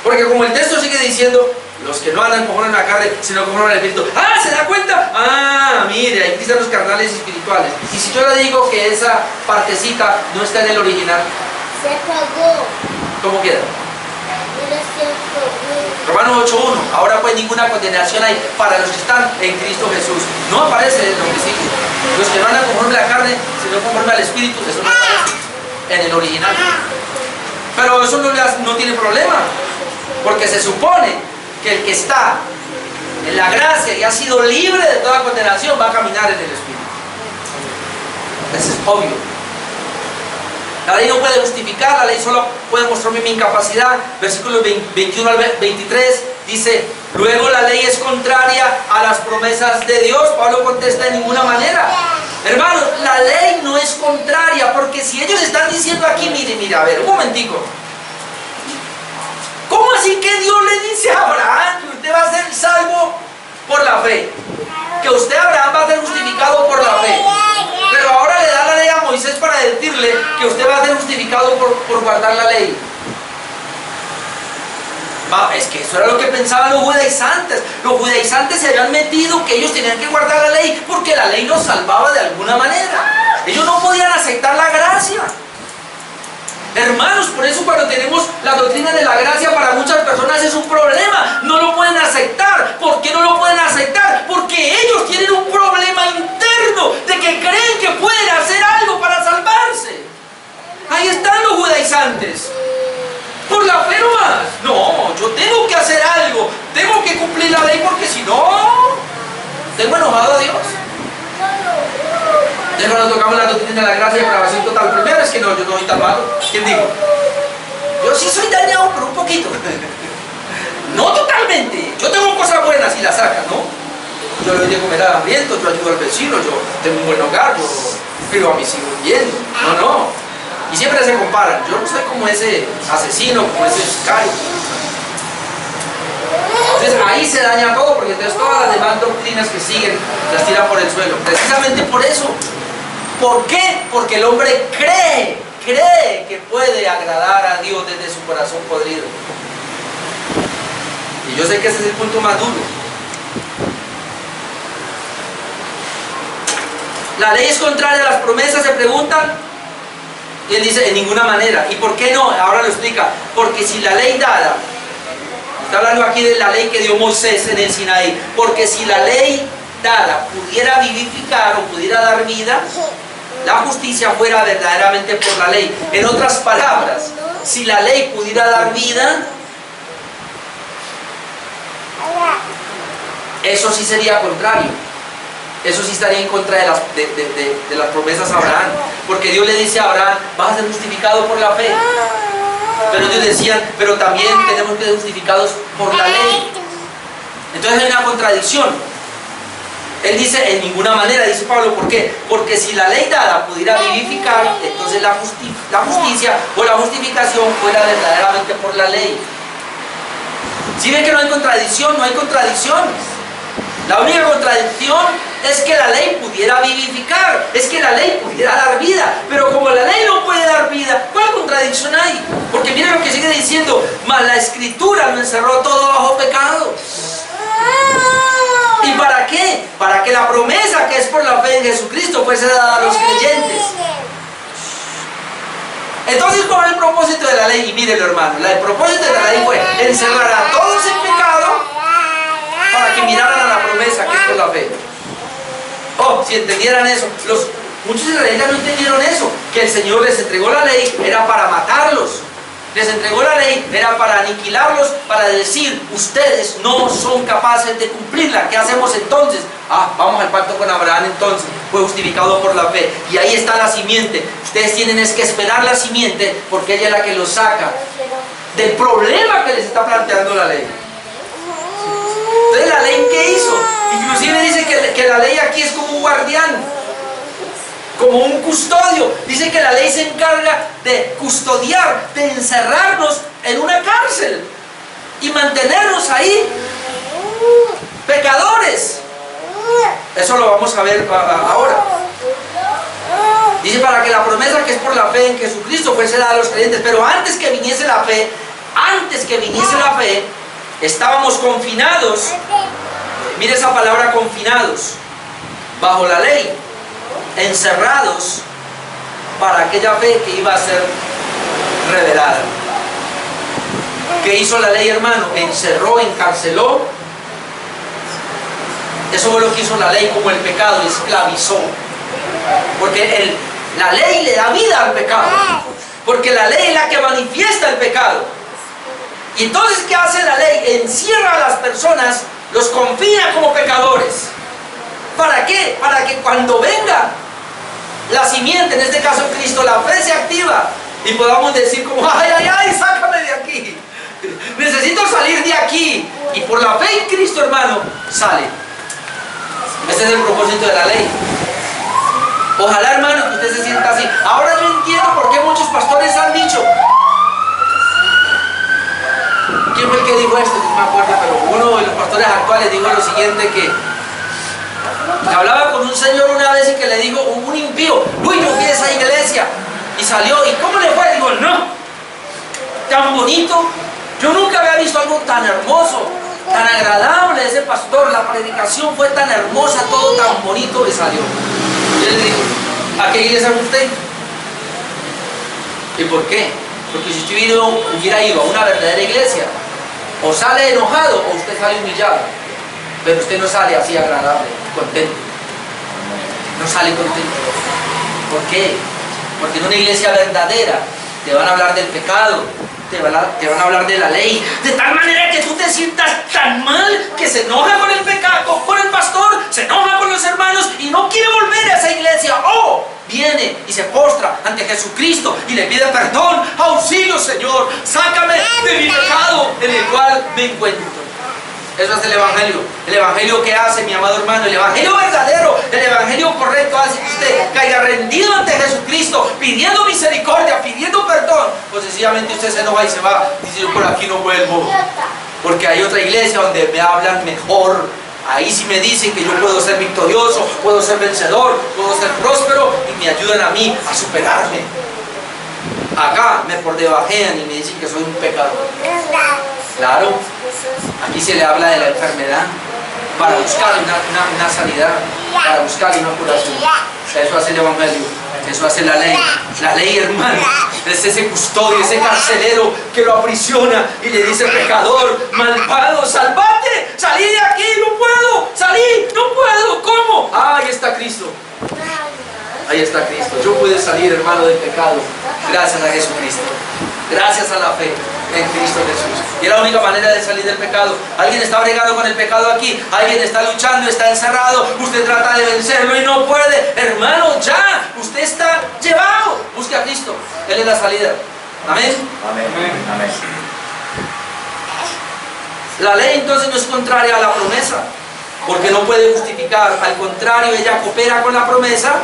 Porque como el texto sigue diciendo, los que no andan conforme a la carne, sino conforme al Espíritu. ¡Ah! ¿Se da cuenta? ¡Ah! Mire, ahí están los carnales y espirituales. Y si yo le digo que esa partecita no está en el original, Se apagó. ¿cómo queda? Mira, se apagó. Romanos 8.1. Ahora pues ninguna condenación hay para los que están en Cristo Jesús. No aparece en lo que sigue. Los que no andan conforme a la carne, sino conforme al Espíritu. Eso no aparece en el original. Pero eso no tiene problema. Porque se supone que el que está en la gracia y ha sido libre de toda condenación va a caminar en el Espíritu. Eso es obvio. La ley no puede justificar, la ley solo puede mostrarme mi incapacidad. Versículos 21 al 23 dice, luego la ley es contraria a las promesas de Dios. Pablo contesta de ninguna manera. Hermanos, la ley no es contraria, porque si ellos están diciendo aquí, mire, a ver, un momentico. ¿Cómo así que Dios le dice a Abraham que usted va a ser salvo por la fe? Que usted, Abraham, va a ser justificado por la fe. Pero ahora le da la ley a Moisés para decirle que usted va a ser justificado por guardar la ley. Es que eso era lo que pensaban los judaizantes. Los judaizantes se habían metido que ellos tenían que guardar la ley porque la ley los salvaba de alguna manera. Ellos no podían aceptar la gracia. Hermanos, por eso cuando tenemos la doctrina de la gracia para muchas personas es un problema. No lo pueden aceptar. ¿Por qué no lo pueden aceptar? Porque ellos tienen un problema interno de que creen que pueden hacer algo para salvarse. Ahí están los judaizantes. Por la fe nomás. No, yo tengo que hacer algo. Tengo que cumplir la ley porque si no, tengo enojado a Dios. Ya cuando tocamos la doctrina de la gracia y aprobación total, primero es que no, yo no soy tan malo. ¿Quién dijo? Yo sí soy dañado, pero un poquito. No totalmente. Yo tengo cosas buenas y las sacas, ¿no? Yo le doy de comer al hambriento, yo ayudo al vecino, yo tengo un buen hogar, yo cuido a mis hijos bien. No. Y siempre se comparan. Yo no soy como ese asesino, como ese sicario. Entonces ahí se daña todo, porque entonces todas las demás doctrinas que siguen las tiran por el suelo. Precisamente por eso. ¿Por qué? Porque el hombre cree que puede agradar a Dios desde su corazón podrido. Y yo sé que ese es el punto más duro. La ley es contraria a las promesas, se preguntan. Y él dice, en ninguna manera. ¿Y por qué no? Ahora lo explica. Porque si la ley dada, está hablando aquí de la ley que dio Moisés en el Sinaí, porque si la ley dada pudiera vivificar o pudiera dar vida, la justicia fuera verdaderamente por la ley. En otras palabras, si la ley pudiera dar vida, eso sí sería contrario. Eso sí estaría en contra de las promesas a Abraham. Porque Dios le dice a Abraham, vas a ser justificado por la fe. Pero ellos decían, pero también tenemos que ser justificados por la ley. Entonces hay una contradicción. Él dice, en ninguna manera, dice Pablo, ¿por qué? Porque si la ley dada pudiera vivificar, entonces la justicia o la justificación fuera verdaderamente por la ley. ¿Sí ven que no hay contradicción? No hay contradicciones. La única contradicción es que la ley pudiera vivificar, es que la ley pudiera dar vida, pero como la ley no puede dar vida, ¿cuál contradicción hay? Porque miren lo que sigue diciendo, mas la Escritura lo encerró todo bajo pecado. ¿Y para qué? Para que la promesa que es por la fe en Jesucristo fuese dada a los creyentes. Entonces, ¿cuál es el propósito de la ley? Y mírenlo, hermano, el propósito de la ley fue encerrar a todos en pecado para que miraran a la promesa que es por la fe. Oh, si entendieran eso, muchos israelitas no entendieron eso, que el Señor les entregó la ley, era para matarlos. Les entregó la ley, era para aniquilarlos, para decir, ustedes no son capaces de cumplirla. ¿Qué hacemos entonces? Vamos al pacto con Abraham entonces. Fue justificado por la fe. Y ahí está la simiente. Ustedes tienen es que esperar la simiente, porque ella es la que los saca del problema que les está planteando la ley. Entonces, ¿la ley qué hizo? Inclusive dice que la ley aquí es como un guardián, como un custodio. Dice que la ley se encarga de custodiar, de encerrarnos en una cárcel y mantenernos ahí, pecadores. Eso lo vamos a ver ahora. Dice, para que la promesa que es por la fe en Jesucristo fuese dada a los creyentes. Pero antes que viniese la fe, estábamos confinados. Mire esa palabra, confinados, bajo la ley, encerrados para aquella fe que iba a ser revelada. ¿Qué hizo la ley, hermano? Encerró, encarceló. Eso fue lo que hizo la ley, como el pecado, esclavizó. Porque la ley le da vida al pecado. Porque la ley es la que manifiesta el pecado. Y entonces, ¿qué hace la ley? Encierra a las personas, los confina como pecadores. ¿Para qué? Para que cuando venga la simiente, en este caso Cristo, la fe se activa y podamos decir como, ay, ay, ay, sácame de aquí. Necesito salir de aquí. Y por la fe en Cristo, hermano, sale. Ese es el propósito de la ley. Ojalá, hermano, que usted se sienta así. Ahora yo entiendo por qué muchos pastores han dicho. ¿Quién fue el que dijo esto? No me acuerdo, pero uno de los pastores actuales dijo lo siguiente, que hablaba con un señor una vez y que le dijo, un impío, uy, yo fui a esa iglesia y salió, ¿y cómo le fue? Digo, no, tan bonito, yo nunca había visto algo tan hermoso, tan agradable ese pastor, la predicación fue tan hermosa, todo tan bonito, y salió. Yo le digo, ¿a qué iglesia fue usted? ¿Y por qué? Porque si usted hubiera ido a una verdadera iglesia, o sale enojado o usted sale humillado, pero usted no sale así agradable, contento, no sale contento. ¿Por qué? Porque en una iglesia verdadera te van a hablar del pecado, te van a hablar de la ley, de tal manera que tú te sientas tan mal que se enoja con el pecado, con el pastor, se enoja con los hermanos y no quiere volver a esa iglesia. ¡Oh! Viene y se postra ante Jesucristo y le pide perdón. ¡Auxilio, Señor! ¡Sácame de mi pecado en el cual me encuentro! Eso es el Evangelio. El Evangelio que hace, mi amado hermano, el Evangelio verdadero, el Evangelio correcto, hace que usted caiga rendido ante Jesucristo, pidiendo misericordia, pidiendo perdón. Pues sencillamente usted se enoja y se va, dice, yo por aquí no vuelvo, porque hay otra iglesia donde me hablan mejor. Ahí sí me dicen que yo puedo ser victorioso, puedo ser vencedor, puedo ser próspero y me ayudan a mí a superarme. Acá me por debajean y me dicen que soy un pecador. Claro, aquí se le habla de la enfermedad para buscar una sanidad, para buscar una curación. Eso hace el Evangelio, eso hace la ley. La ley, hermano, es ese custodio, ese carcelero que lo aprisiona y le dice, pecador, malvado, salvate, salí de aquí, no puedo, salí, no puedo, ¿cómo? Ah, ahí está Cristo. Ahí está Cristo. Yo pude salir, hermano, del pecado gracias a Jesucristo, gracias a la fe en Cristo Jesús. Y es la única manera de salir del pecado. Alguien está bregando con el pecado aquí, alguien está luchando, está encerrado, usted trata de vencerlo y no puede. Hermano, ya, usted está llevado. Busque a Cristo, Él es la salida. Amén. Amén. Amén. La ley entonces no es contraria a la promesa, porque no puede justificar. Al contrario, ella coopera con la promesa,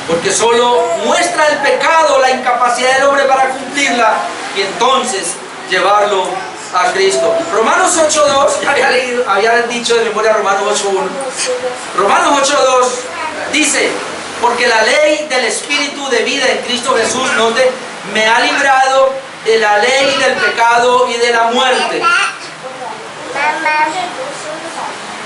porque solo muestra el pecado, la incapacidad del hombre para cumplirla, y entonces llevarlo a Cristo. Romanos 8.2, ya había dicho de memoria Romanos 8.1. Romanos 8.2 dice, porque la ley del Espíritu de vida en Cristo Jesús, note, me ha librado de la ley del pecado y de la muerte.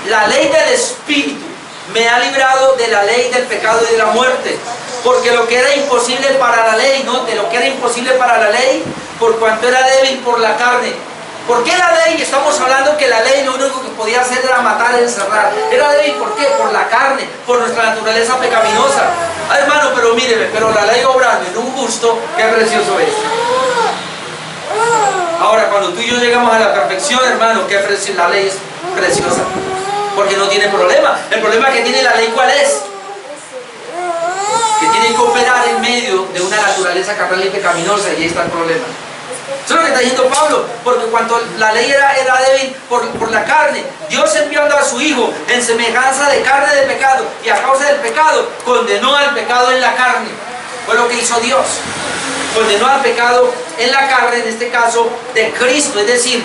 La ley del Espíritu me ha librado de la ley del pecado y de la muerte, porque lo que era imposible para la ley, note, lo que era imposible para la ley, por cuanto era débil por la carne. ¿Por qué la ley? Estamos hablando que la ley lo único que podía hacer era matar, encerrar. Era débil, ¿por qué? Por la carne, por nuestra naturaleza pecaminosa. Ah, hermano, pero míreme, pero la ley obrando en un gusto, qué precioso es. Ahora, cuando tú y yo llegamos a la perfección, hermano, qué preciosa, la ley es preciosa, porque no tiene problema. El problema que tiene la ley, ¿cuál es? Que tiene que operar en medio de una naturaleza carnal y pecaminosa, y ahí está el problema. Eso es lo que está diciendo Pablo, porque cuando la ley era débil por la carne, Dios enviando a su Hijo en semejanza de carne de pecado, y a causa del pecado condenó al pecado en la carne. Fue lo que hizo Dios. Condenó al pecado en la carne, en este caso de Cristo, es decir,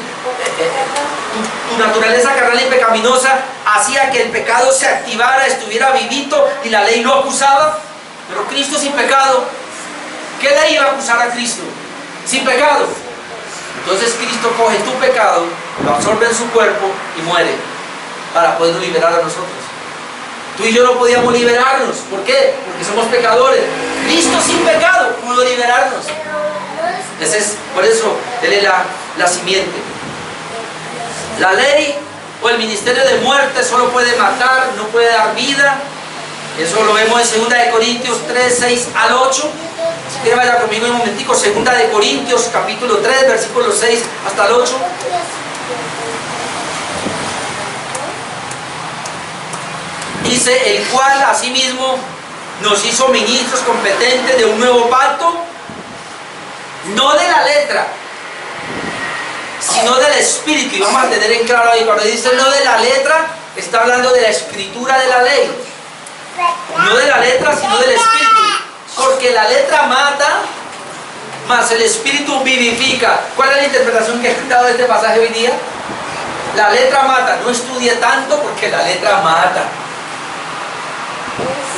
tu naturaleza carnal y pecaminosa hacía que el pecado se activara, estuviera vivito y la ley lo acusaba. Pero Cristo sin pecado, ¿qué ley iba a acusar a Cristo? Sin pecado. Entonces Cristo coge tu pecado, lo absorbe en su cuerpo y muere para podernos liberar a nosotros. Tú y yo no podíamos liberarnos. ¿Por qué? Porque somos pecadores. Cristo sin pecado pudo liberarnos. Por eso Él es la simiente. La ley o el ministerio de muerte solo puede matar, no puede dar vida. Eso lo vemos en 2 Corintios 3, 6 al 8. Si quiere vaya conmigo un momentico. 2 Corintios capítulo 3, versículos 6 hasta el 8. Dice, el cual asimismo nos hizo ministros competentes de un nuevo pacto, no de la letra, sino del espíritu. Y vamos a tener en claro ahí, cuando dice no de la letra, está hablando de la escritura de la ley. No de la letra, sino del espíritu. Porque la letra mata, mas el espíritu vivifica. ¿Cuál es la interpretación que he dado de este pasaje hoy día? La letra mata. No estudie tanto porque la letra mata.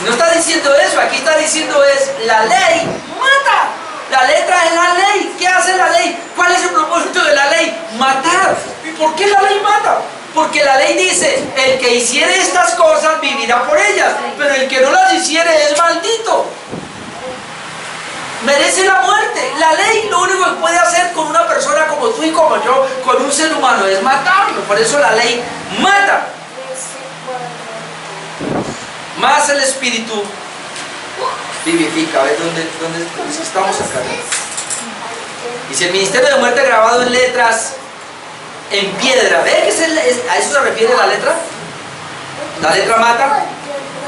No está diciendo eso, aquí está diciendo es la ley mata. La letra es la ley. ¿Qué hace la ley? ¿Cuál es el propósito de la ley? Matar. ¿Y por qué la ley mata? Porque la ley dice, el que hiciere estas cosas vivirá por ellas, pero el que no las hiciere es maldito. Merece la muerte. La ley lo único que puede hacer con una persona como tú y como yo, con un ser humano, es matarlo. Por eso la ley mata. Más el espíritu vivifica. ¿Ves dónde estamos acá? Y si el ministerio de muerte grabado en letras, en piedra, ¿ve que a eso se refiere la letra? La letra mata.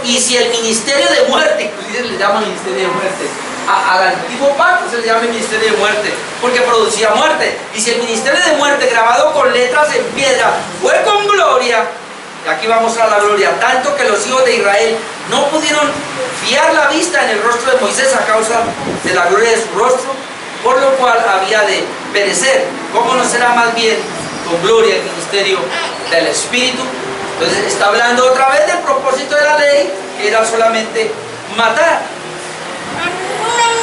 Y si el ministerio de muerte, inclusive le llaman ministerio de muerte, al antiguo pacto se le llama ministerio de muerte, porque producía muerte. Y si el ministerio de muerte grabado con letras en piedra fue con gloria, y aquí vamos a la gloria, tanto que los hijos de Israel no pudieron fiar la vista en el rostro de Moisés a causa de la gloria de su rostro, por lo cual había de perecer. ¿Cómo no será más bien con gloria el ministerio del Espíritu? Entonces está hablando otra vez del propósito de la ley, que era solamente matar.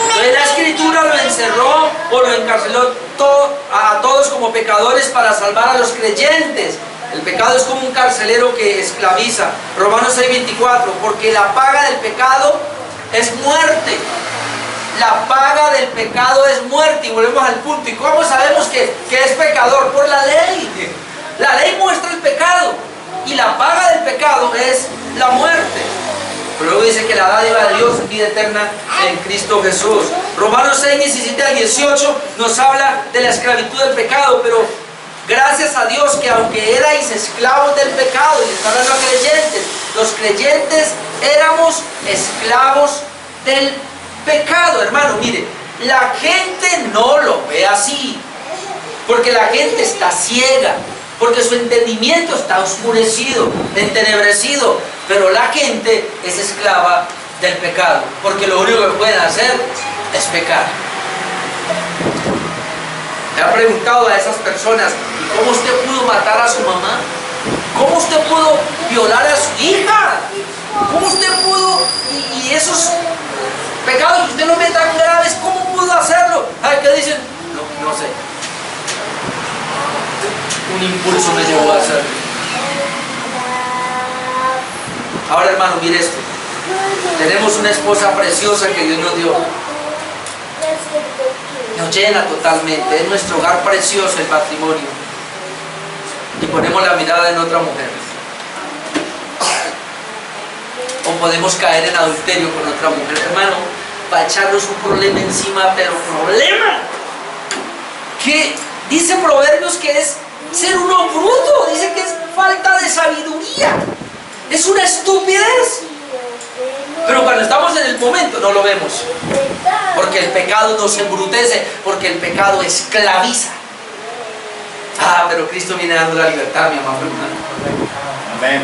Entonces la Escritura lo encerró o lo encarceló a todos como pecadores para salvar a los creyentes. El pecado es como un carcelero que esclaviza. Romanos 6:24, porque la paga del pecado es muerte. La paga del pecado es muerte. Y volvemos al punto. ¿Y cómo sabemos que es pecador? Por la ley. La ley muestra el pecado. Y la paga del pecado es la muerte. Pero luego dice que la dádiva de Dios es vida eterna en Cristo Jesús. Romanos 6:17 al 18 nos habla de la esclavitud del pecado, pero gracias a Dios que aunque erais esclavos del pecado, y está hablando a creyentes, los creyentes éramos esclavos del pecado. Hermano, mire, la gente no lo ve así, porque la gente está ciega, porque su entendimiento está oscurecido, entenebrecido, pero la gente es esclava del pecado, porque lo único que pueden hacer es pecar. ¿Le ha preguntado a esas personas, ¿y cómo usted pudo matar a su mamá? ¿Cómo usted pudo violar a su hija? ¿Cómo usted pudo, y esos pecados que usted no ve tan graves, cómo pudo hacerlo? ¿Sabe qué dicen? No sé. Un impulso me llevó a hacerlo. Ahora, hermano, mire esto. Tenemos una esposa preciosa que Dios nos dio. Nos llena totalmente. Es nuestro hogar precioso, el matrimonio. Y ponemos la mirada en otra mujer. O podemos caer en adulterio con otra mujer. Hermano, para echarnos un problema encima, pero problema. Que dice Proverbios que es ser uno bruto. Dice que es falta de sabiduría. Es una estupidez. Pero cuando estamos en el momento no lo vemos. Porque el pecado nos embrutece, porque el pecado esclaviza. Ah, pero Cristo viene dando la libertad, mi amado hermano. Amén.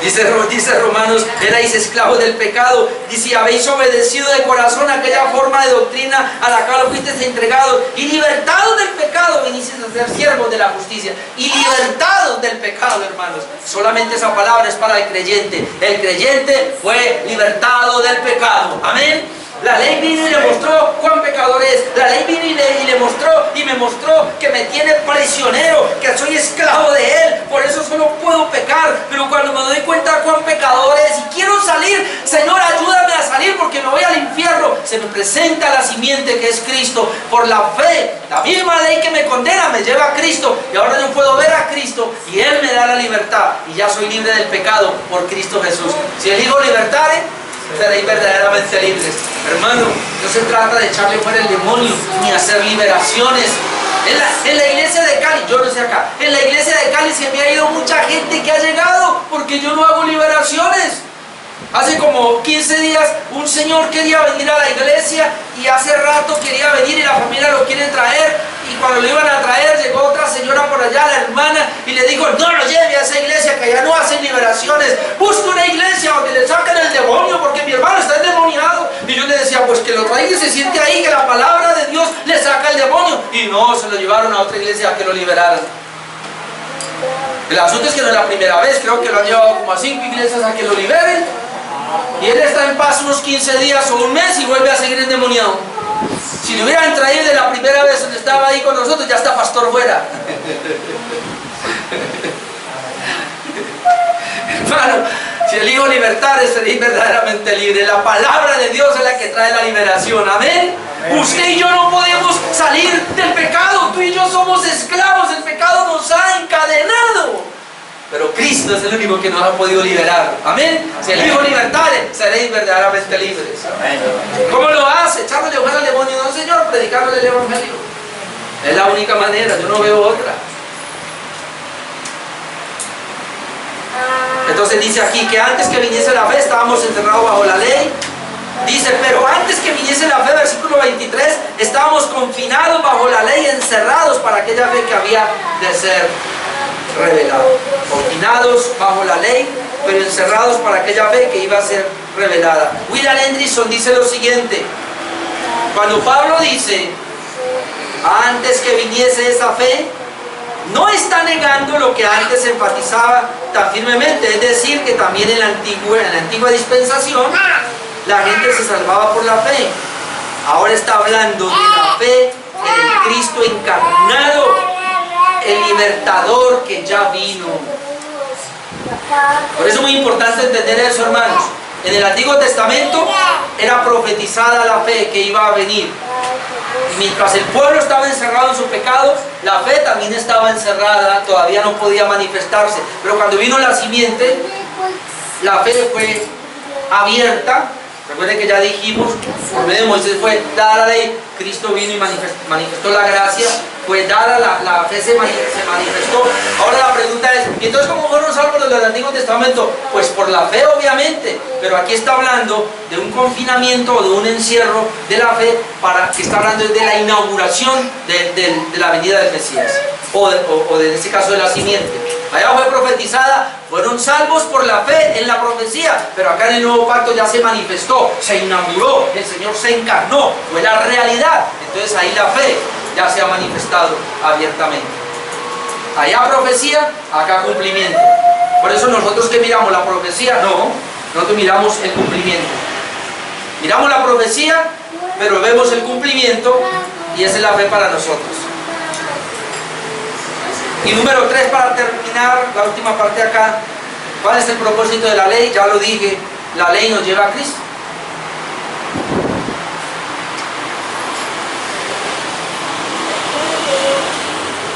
Dice Romanos, erais esclavos del pecado. Dice, habéis obedecido de corazón aquella forma de doctrina a la cual fuisteis entregados, y libertados del pecado vinisteis a ser siervos de la justicia. Y libertados del pecado, hermanos. Solamente esa palabra es para el creyente. El creyente fue libertado del pecado. Amén. La ley vino y le mostró cuán pecador es. La ley vino y le mostró y me mostró que me tiene prisionero, que soy esclavo de él. Por eso solo puedo pecar. Pero cuando me doy cuenta cuán pecador es y quiero salir, Señor, ayúdame a salir porque me voy al infierno, se me presenta la simiente que es Cristo. Por la fe, la misma ley que me condena me lleva a Cristo, y ahora yo puedo ver a Cristo y Él me da la libertad y ya soy libre del pecado por Cristo Jesús. Si el Hijo libertare, seréis verdaderamente libres. Hermano, no se trata de echarle fuera el demonio ni hacer liberaciones. En la iglesia de Cali, yo no sé acá, en la iglesia de Cali se me ha ido mucha gente que ha llegado porque yo no hago liberaciones. Hace como 15 días un señor quería venir a la iglesia y hace rato quería venir y la familia lo quiere traer, y cuando lo iban a traer llegó otra señora por allá, la hermana, y le dijo, no lo lleve a esa iglesia que allá no hacen liberaciones, busque una iglesia donde le sacan el demonio porque mi hermano está endemoniado. Y yo le decía, pues que lo traiga y se siente ahí, que la palabra de Dios le saca el demonio. Y no, se lo llevaron a otra iglesia a que lo liberaran. El asunto es que no es la primera vez, creo que lo han llevado como a 5 iglesias a que lo liberen. Y él está en paz unos 15 días o un mes y vuelve a seguir endemoniado. Si lo hubieran traído de la primera vez donde estaba ahí con nosotros, ya está pastor fuera. Hermano, si el Hijo libertare, seréis verdaderamente libre. La palabra de Dios es la que trae la liberación. Amén. Usted y yo no podemos salir del pecado. Tú y yo somos esclavos. El pecado nos ha encadenado. Pero Cristo es el único que nos ha podido liberar. Amén. Si el Hijo libertare, seréis verdaderamente libres. Amén. ¿Cómo lo hace? Echándole fuera al demonio. No, Señor, predicándole el evangelio. Es la única manera, yo no veo otra. Entonces dice aquí que antes que viniese la fe estábamos encerrados bajo la ley. Dice, pero antes que viniese la fe, versículo 23, estábamos confinados bajo la ley, encerrados para aquella fe que había de ser revelada. Confinados bajo la ley, pero encerrados para aquella fe que iba a ser revelada. William Hendrickson dice lo siguiente: cuando Pablo dice, antes que viniese esa fe, no está negando lo que antes enfatizaba tan firmemente, es decir, que también en la antigua dispensación la gente se salvaba por la fe. Ahora está hablando de la fe en el Cristo encarnado, el libertador que ya vino. Por eso es muy importante entender eso, hermanos. En el Antiguo Testamento era profetizada la fe que iba a venir. Y mientras el pueblo estaba encerrado en sus pecados, la fe también estaba encerrada, todavía no podía manifestarse. Pero cuando vino la simiente, la fe fue abierta. Recuerden que ya dijimos, por medio de Moisés fue dada la ley, Cristo vino y manifestó la gracia, fue dada la fe, se manifestó. Ahora la pregunta es, ¿y entonces cómo fueron salvos los del Antiguo Testamento? Pues por la fe, obviamente, pero aquí está hablando de un confinamiento o de un encierro de la fe, que está hablando de la inauguración de la venida del Mesías, o en este caso de la simiente. Allá fue profetizada, fueron salvos por la fe en la profecía, pero acá en el nuevo pacto ya se manifestó, se inauguró, el Señor se encarnó, fue la realidad. Entonces ahí la fe ya se ha manifestado abiertamente. Allá profecía, acá cumplimiento. Por eso nosotros que miramos la profecía, no, nosotros miramos el cumplimiento. Miramos la profecía, pero vemos el cumplimiento, y esa es la fe para nosotros. Y número 3, para terminar, la última parte acá, ¿cuál es el propósito de la ley? Ya lo dije, la ley nos lleva a Cristo.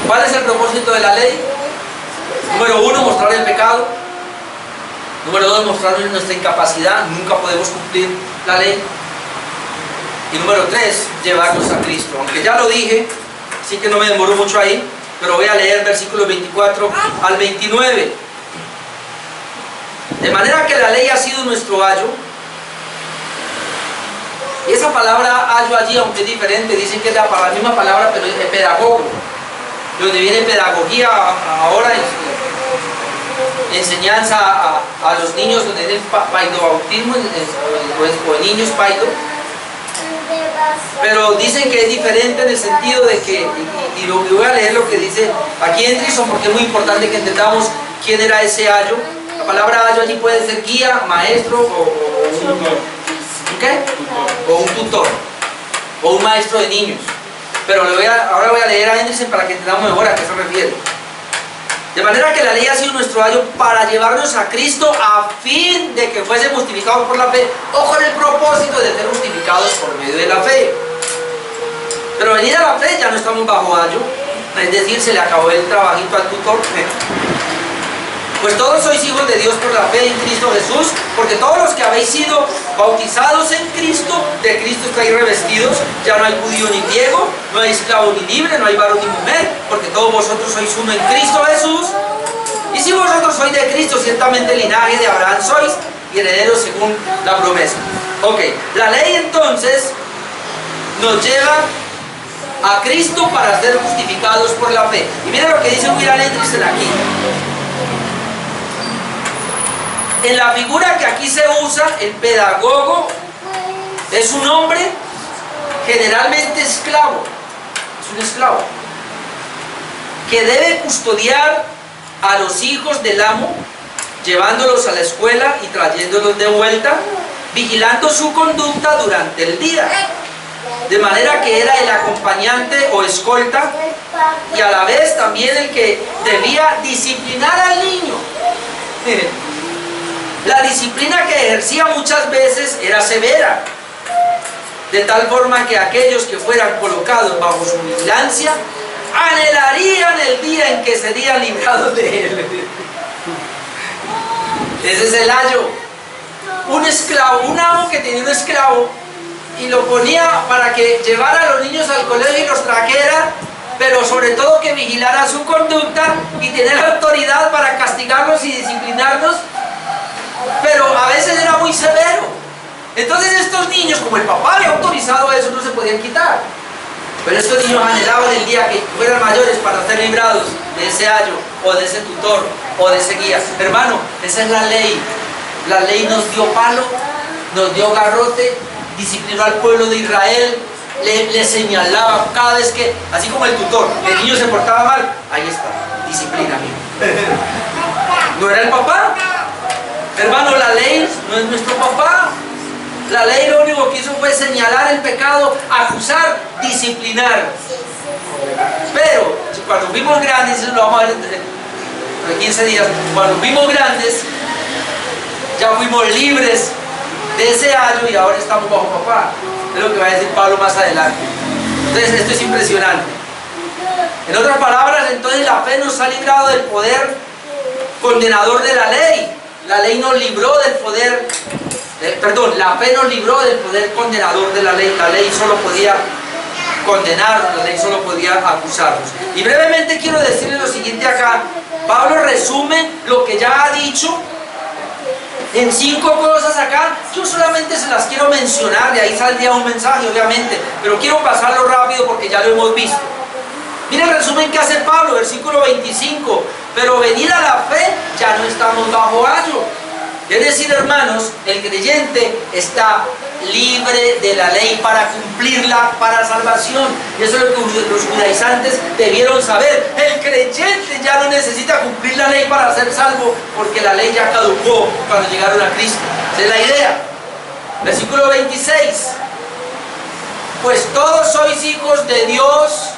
¿Cuál es el propósito de la ley? Número 1, mostrar el pecado. Número 2, mostrar nuestra incapacidad, nunca podemos cumplir la ley. Y número 3, llevarnos a Cristo. Aunque ya lo dije, así que no me demoro mucho ahí, pero voy a leer versículos 24 al 29. De manera que la ley ha sido nuestro ayo, Y esa palabra ayo allí, aunque es diferente, dicen que es la misma palabra, pero es pedagogo. De donde viene pedagogía ahora, enseñanza a los niños, donde es el paidobautismo, o niños paido. Pero dicen que es diferente en el sentido de que, y voy a leer lo que dice aquí en Henderson, porque es muy importante que entendamos quién era ese ayo. La palabra ayo allí puede ser guía, maestro o un tutor, o un maestro de niños. Pero ahora voy a leer a Henderson para que entendamos mejor a qué se refiere. De manera que la ley ha sido nuestro ayo para llevarnos a Cristo a fin de que fuesen justificados por la fe, o con el propósito de ser justificados por medio de la fe. Pero venida la fe ya no estamos bajo ayo, es decir, se le acabó el trabajito al tutor. Pues todos sois hijos de Dios por la fe en Cristo Jesús, porque todos los que habéis sido bautizados en Cristo, de Cristo estáis revestidos. Ya no hay judío ni griego, no hay esclavo ni libre, no hay varón ni mujer, porque todos vosotros sois uno en Cristo Jesús. Y si vosotros sois de Cristo, ciertamente linaje de Abraham sois, y herederos según la promesa. Ok, la ley entonces nos lleva a Cristo para ser justificados por la fe. Y miren lo que dice William Hendriksen aquí. En la figura que aquí se usa, el pedagogo es un hombre generalmente esclavo, es un esclavo, que debe custodiar a los hijos del amo, llevándolos a la escuela y trayéndolos de vuelta, vigilando su conducta durante el día. De manera que era el acompañante o escolta, y a la vez también el que debía disciplinar al niño. La disciplina que ejercía muchas veces era severa, de tal forma que aquellos que fueran colocados bajo su vigilancia anhelarían el día en que serían librados de él. Ese es el ayo. Un esclavo, un amo que tenía un esclavo y lo ponía para que llevara a los niños al colegio y los trajera, pero sobre todo que vigilara su conducta y tener la autoridad para castigarlos y disciplinarlos. Pero a veces era muy severo. Entonces estos niños, como el papá había autorizado eso, no se podían quitar. Pero estos niños anhelaban el día que fueran mayores para ser librados de ese ayo, o de ese tutor, o de ese guía. Hermano, esa es la ley. La ley nos dio palo, nos dio garrote, disciplinó al pueblo de Israel, le señalaba cada vez que, así como el tutor, el niño se portaba mal, ahí está, disciplina, amigo. ¿No era el papá? Hermano, la ley no es nuestro papá. La ley lo único que hizo fue señalar el pecado, acusar, disciplinar. Pero cuando fuimos grandes, eso lo vamos a ver dentro de 15 días, cuando fuimos grandes, ya fuimos libres de ese ayo y ahora estamos bajo papá. Es lo que va a decir Pablo más adelante. Entonces esto es impresionante. En otras palabras, entonces la fe nos ha librado del poder condenador de la ley. La ley nos libró del poder, la fe nos libró del poder condenador de la ley. La ley solo podía condenarnos, la ley solo podía acusarnos. Y brevemente quiero decirles lo siguiente acá. Pablo resume lo que ya ha dicho en 5 cosas acá. Yo solamente se las quiero mencionar, de ahí saldría un mensaje obviamente, pero quiero pasarlo rápido porque ya lo hemos visto. Mira el resumen que hace Pablo, versículo 25. Pero venida la fe, ya no estamos bajo ayo. Es decir, hermanos, el creyente está libre de la ley para cumplirla para salvación. Y eso es lo que los judaizantes debieron saber. El creyente ya no necesita cumplir la ley para ser salvo, porque la ley ya caducó cuando llegaron a Cristo. Esa es la idea. Versículo 26. Pues todos sois hijos de Dios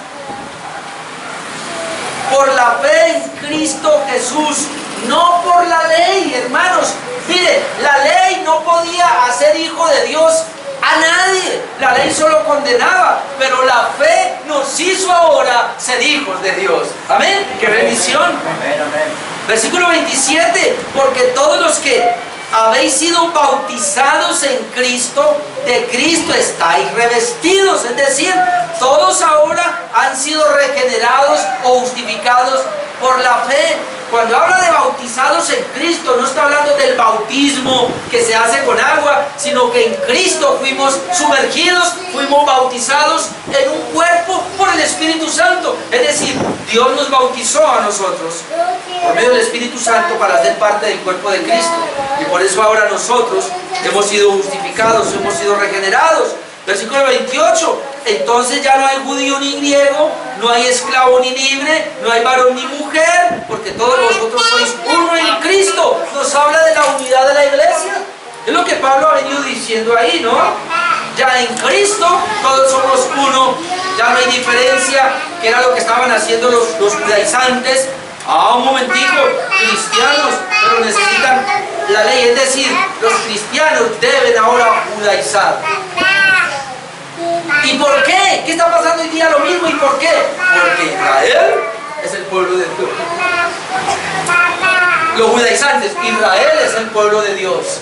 por la fe en Cristo Jesús, no por la ley, hermanos. Mire, la ley no podía hacer hijo de Dios a nadie. La ley solo condenaba, pero la fe nos hizo ahora ser hijos de Dios. Amén. ¡Qué bendición! Amén, amén. Versículo 27. Porque todos los que habéis sido bautizados en Cristo, de Cristo estáis revestidos. Es decir, todos ahora han sido regenerados o justificados por la fe. Cuando habla de bautizados en Cristo, no está hablando del bautismo que se hace con agua, sino que en Cristo fuimos sumergidos, fuimos bautizados en un cuerpo por el Espíritu Santo. Es decir, Dios nos bautizó a nosotros por medio del Espíritu Santo para ser parte del cuerpo de Cristo. Y por eso ahora nosotros hemos sido justificados, hemos sido regenerados. Versículo 28, entonces ya no hay judío ni griego, no hay esclavo ni libre, no hay varón ni mujer, porque todos vosotros sois uno en Cristo. Nos habla de la unidad de la iglesia. Es lo que Pablo ha venido diciendo ahí, ¿no? Ya en Cristo todos somos uno, ya no hay diferencia, que era lo que estaban haciendo los judaizantes. Un momentico, cristianos, pero necesitan la ley, es decir, los cristianos deben ahora judaizar. ¿Y por qué? ¿Qué está pasando hoy día lo mismo? ¿Y por qué? Porque Israel es el pueblo de Dios. Los judaizantes, Israel es el pueblo de Dios.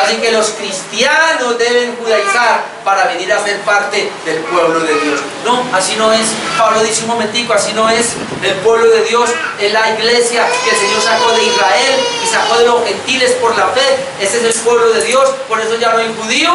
Así que los cristianos deben judaizar para venir a ser parte del pueblo de Dios. No, así no es. Pablo dice un momentico, así no es. El pueblo de Dios es la iglesia que el Señor sacó de Israel y sacó de los gentiles por la fe. Ese es el pueblo de Dios. Por eso ya no hay judío,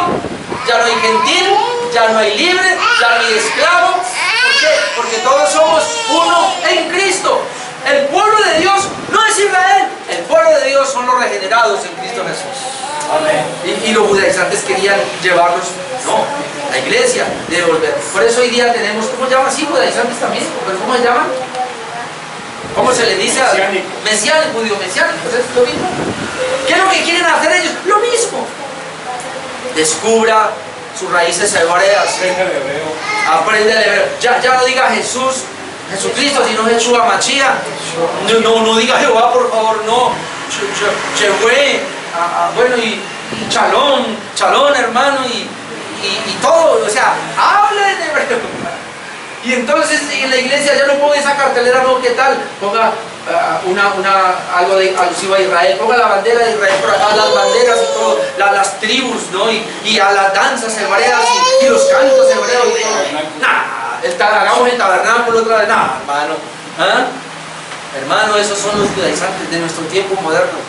ya no hay gentil, ya no hay libre, ya no hay esclavo. ¿Por qué? Porque todos somos uno en Cristo. El pueblo de Dios no es Israel. El pueblo de Dios son los regenerados en Cristo Jesús. Amén. Y los judaizantes querían llevarlos, no, la iglesia debe volver. Por eso hoy día tenemos, ¿cómo se llaman? Sí, judaizantes también, pero ¿cómo se llaman? ¿Cómo se les dice? Mesiánico, judío mesiánico, ¿es lo mismo? ¿Qué es lo que quieren hacer ellos? Lo mismo. Descubra sus raíces hebreas. Aprende el hebreo. Ya no diga Jesucristo, sino Yeshua Mashiach. No diga Jehová, por favor, no. Yehue, bueno, y chalón, hermano, y todo. O sea, habla en hebreo. Y entonces en la iglesia ya no ponga esa cartelera, no, ¿qué tal? Ponga algo alusivo a Israel, ponga la bandera de Israel por acá, las banderas y todo, las tribus, ¿no? Y a las danzas hebreas y los cantos hebreos y todo. Hagamos el tabernáculo otra vez, hermano. Hermano, esos son los judaizantes de nuestro tiempo moderno.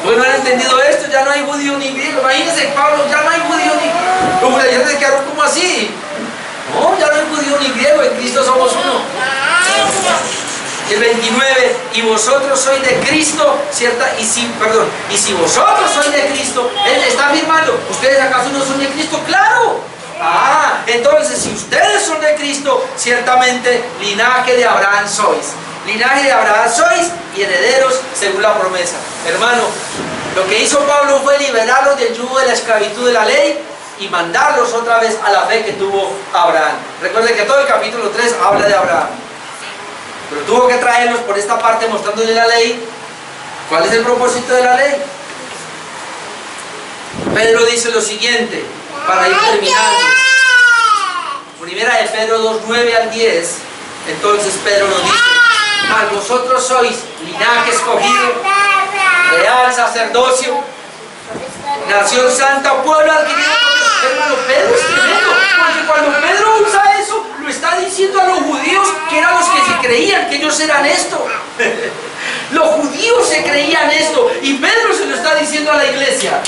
Pues no han entendido esto, ya no hay judío ni griego. Imagínense, Pablo, ya no hay judío ni griego. Los judaizantes quedaron como así. No, ya no hay judío ni griego, en Cristo somos uno. El 29, y vosotros sois de Cristo, ¿cierta? Y si vosotros sois de Cristo, él está afirmando, ¿ustedes acaso no son de Cristo? ¡Claro! Entonces, si ustedes son de Cristo, ciertamente linaje de Abraham sois. Linaje de Abraham sois y herederos según la promesa. Hermano, lo que hizo Pablo fue liberarlos del yugo de la esclavitud de la ley y mandarlos otra vez a la fe que tuvo Abraham. Recuerden que todo el capítulo 3 habla de Abraham. Pero tuvo que traerlos por esta parte mostrándole la ley. ¿Cuál es el propósito de la ley? Pedro dice lo siguiente, para ir terminando. Primera de Pedro 2, 9 al 10. Entonces Pedro nos dice, mas vosotros sois linaje escogido, real sacerdocio, nación santa, pueblo adquirido por Dios. Hermano, Pedro es tremendo, porque cuando Pedro usa eso, lo está diciendo a los judíos, que eran los que se creían que ellos eran esto. Los judíos se creían esto, y Pedro se lo está diciendo a la iglesia.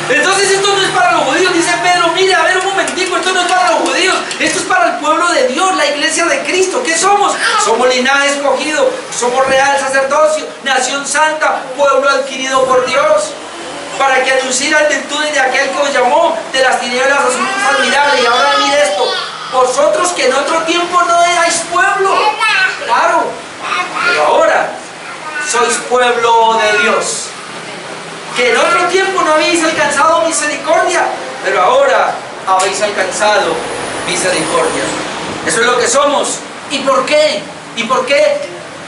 Entonces esto no es para los judíos, dice Pedro, mire, a ver un momentico, esto no es para los judíos, esto es para el pueblo de Dios, la iglesia de Cristo. ¿Qué somos? Somos linaje escogido, somos real sacerdocio, nación santa, pueblo adquirido por Dios, para que anunciaran virtudes de aquel que os llamó de las tinieblas a su luz admirable. Y ahora mire esto, vosotros que en otro tiempo no erais pueblo, claro, pero ahora sois pueblo de Dios. Que en otro tiempo no habéis alcanzado misericordia, pero ahora habéis alcanzado misericordia. Eso es lo que somos. ¿Y por qué? ¿Y por qué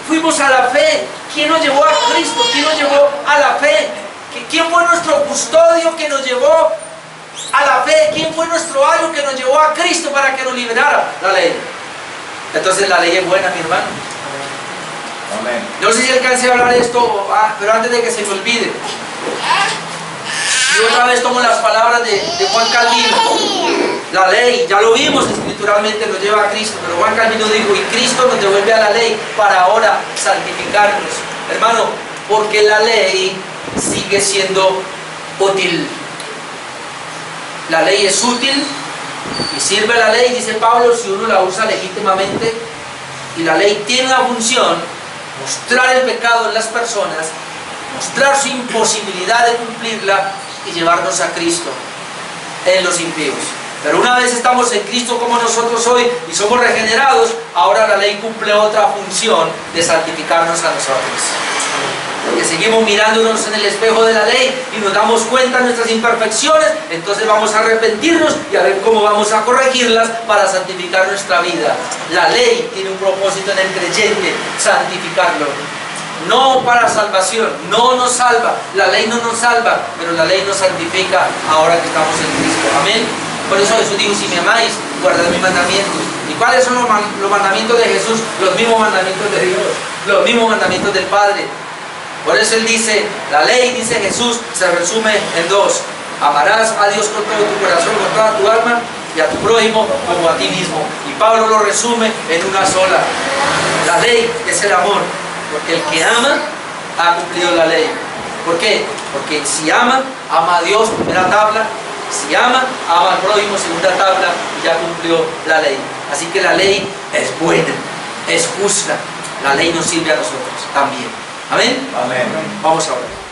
fuimos a la fe? ¿Quién nos llevó a Cristo? ¿Quién nos llevó a la fe? ¿Quién fue nuestro custodio que nos llevó a la fe? ¿Quién fue nuestro ayo que nos llevó a Cristo para que nos liberara? La ley. Entonces la ley es buena, mi hermano. Amén. No sé si alcance a hablar esto, pero antes de que se me olvide. Y otra vez tomo las palabras de Juan Calvino. La ley, ya lo vimos escrituralmente, nos lleva a Cristo, pero Juan Calvino dijo, y Cristo nos devuelve a la ley para ahora santificarnos. Hermano, porque la ley sigue siendo útil. La ley es útil y sirve la ley, dice Pablo, si uno la usa legítimamente. Y la ley tiene una función: mostrar el pecado en las personas, mostrar su imposibilidad de cumplirla y llevarnos a Cristo en los impíos. Pero una vez estamos en Cristo como nosotros hoy y somos regenerados, ahora la ley cumple otra función de santificarnos a nosotros. Porque seguimos mirándonos en el espejo de la ley y nos damos cuenta de nuestras imperfecciones, entonces vamos a arrepentirnos y a ver cómo vamos a corregirlas para santificar nuestra vida. La ley tiene un propósito en el creyente: santificarlo. No para salvación, no nos salva, la ley no nos salva, pero la ley nos santifica ahora que estamos en Cristo. Amén. Por eso Jesús dijo: si me amáis, guardad mis mandamientos. ¿Y cuáles son los mandamientos de Jesús? Los mismos mandamientos de Dios, los mismos mandamientos del Padre. Por eso Él dice, la ley, dice Jesús, se resume en dos: amarás a Dios con todo tu corazón, con toda tu alma, y a tu prójimo como a ti mismo. Y Pablo lo resume en una sola: la ley es el amor, porque el que ama ha cumplido la ley. ¿Por qué? Porque si ama a Dios, primera tabla; si ama al prójimo, segunda tabla, y ya cumplió la ley. Así que la ley es buena, es justa. La ley nos sirve a nosotros también. Amén. Amén. Vamos a orar.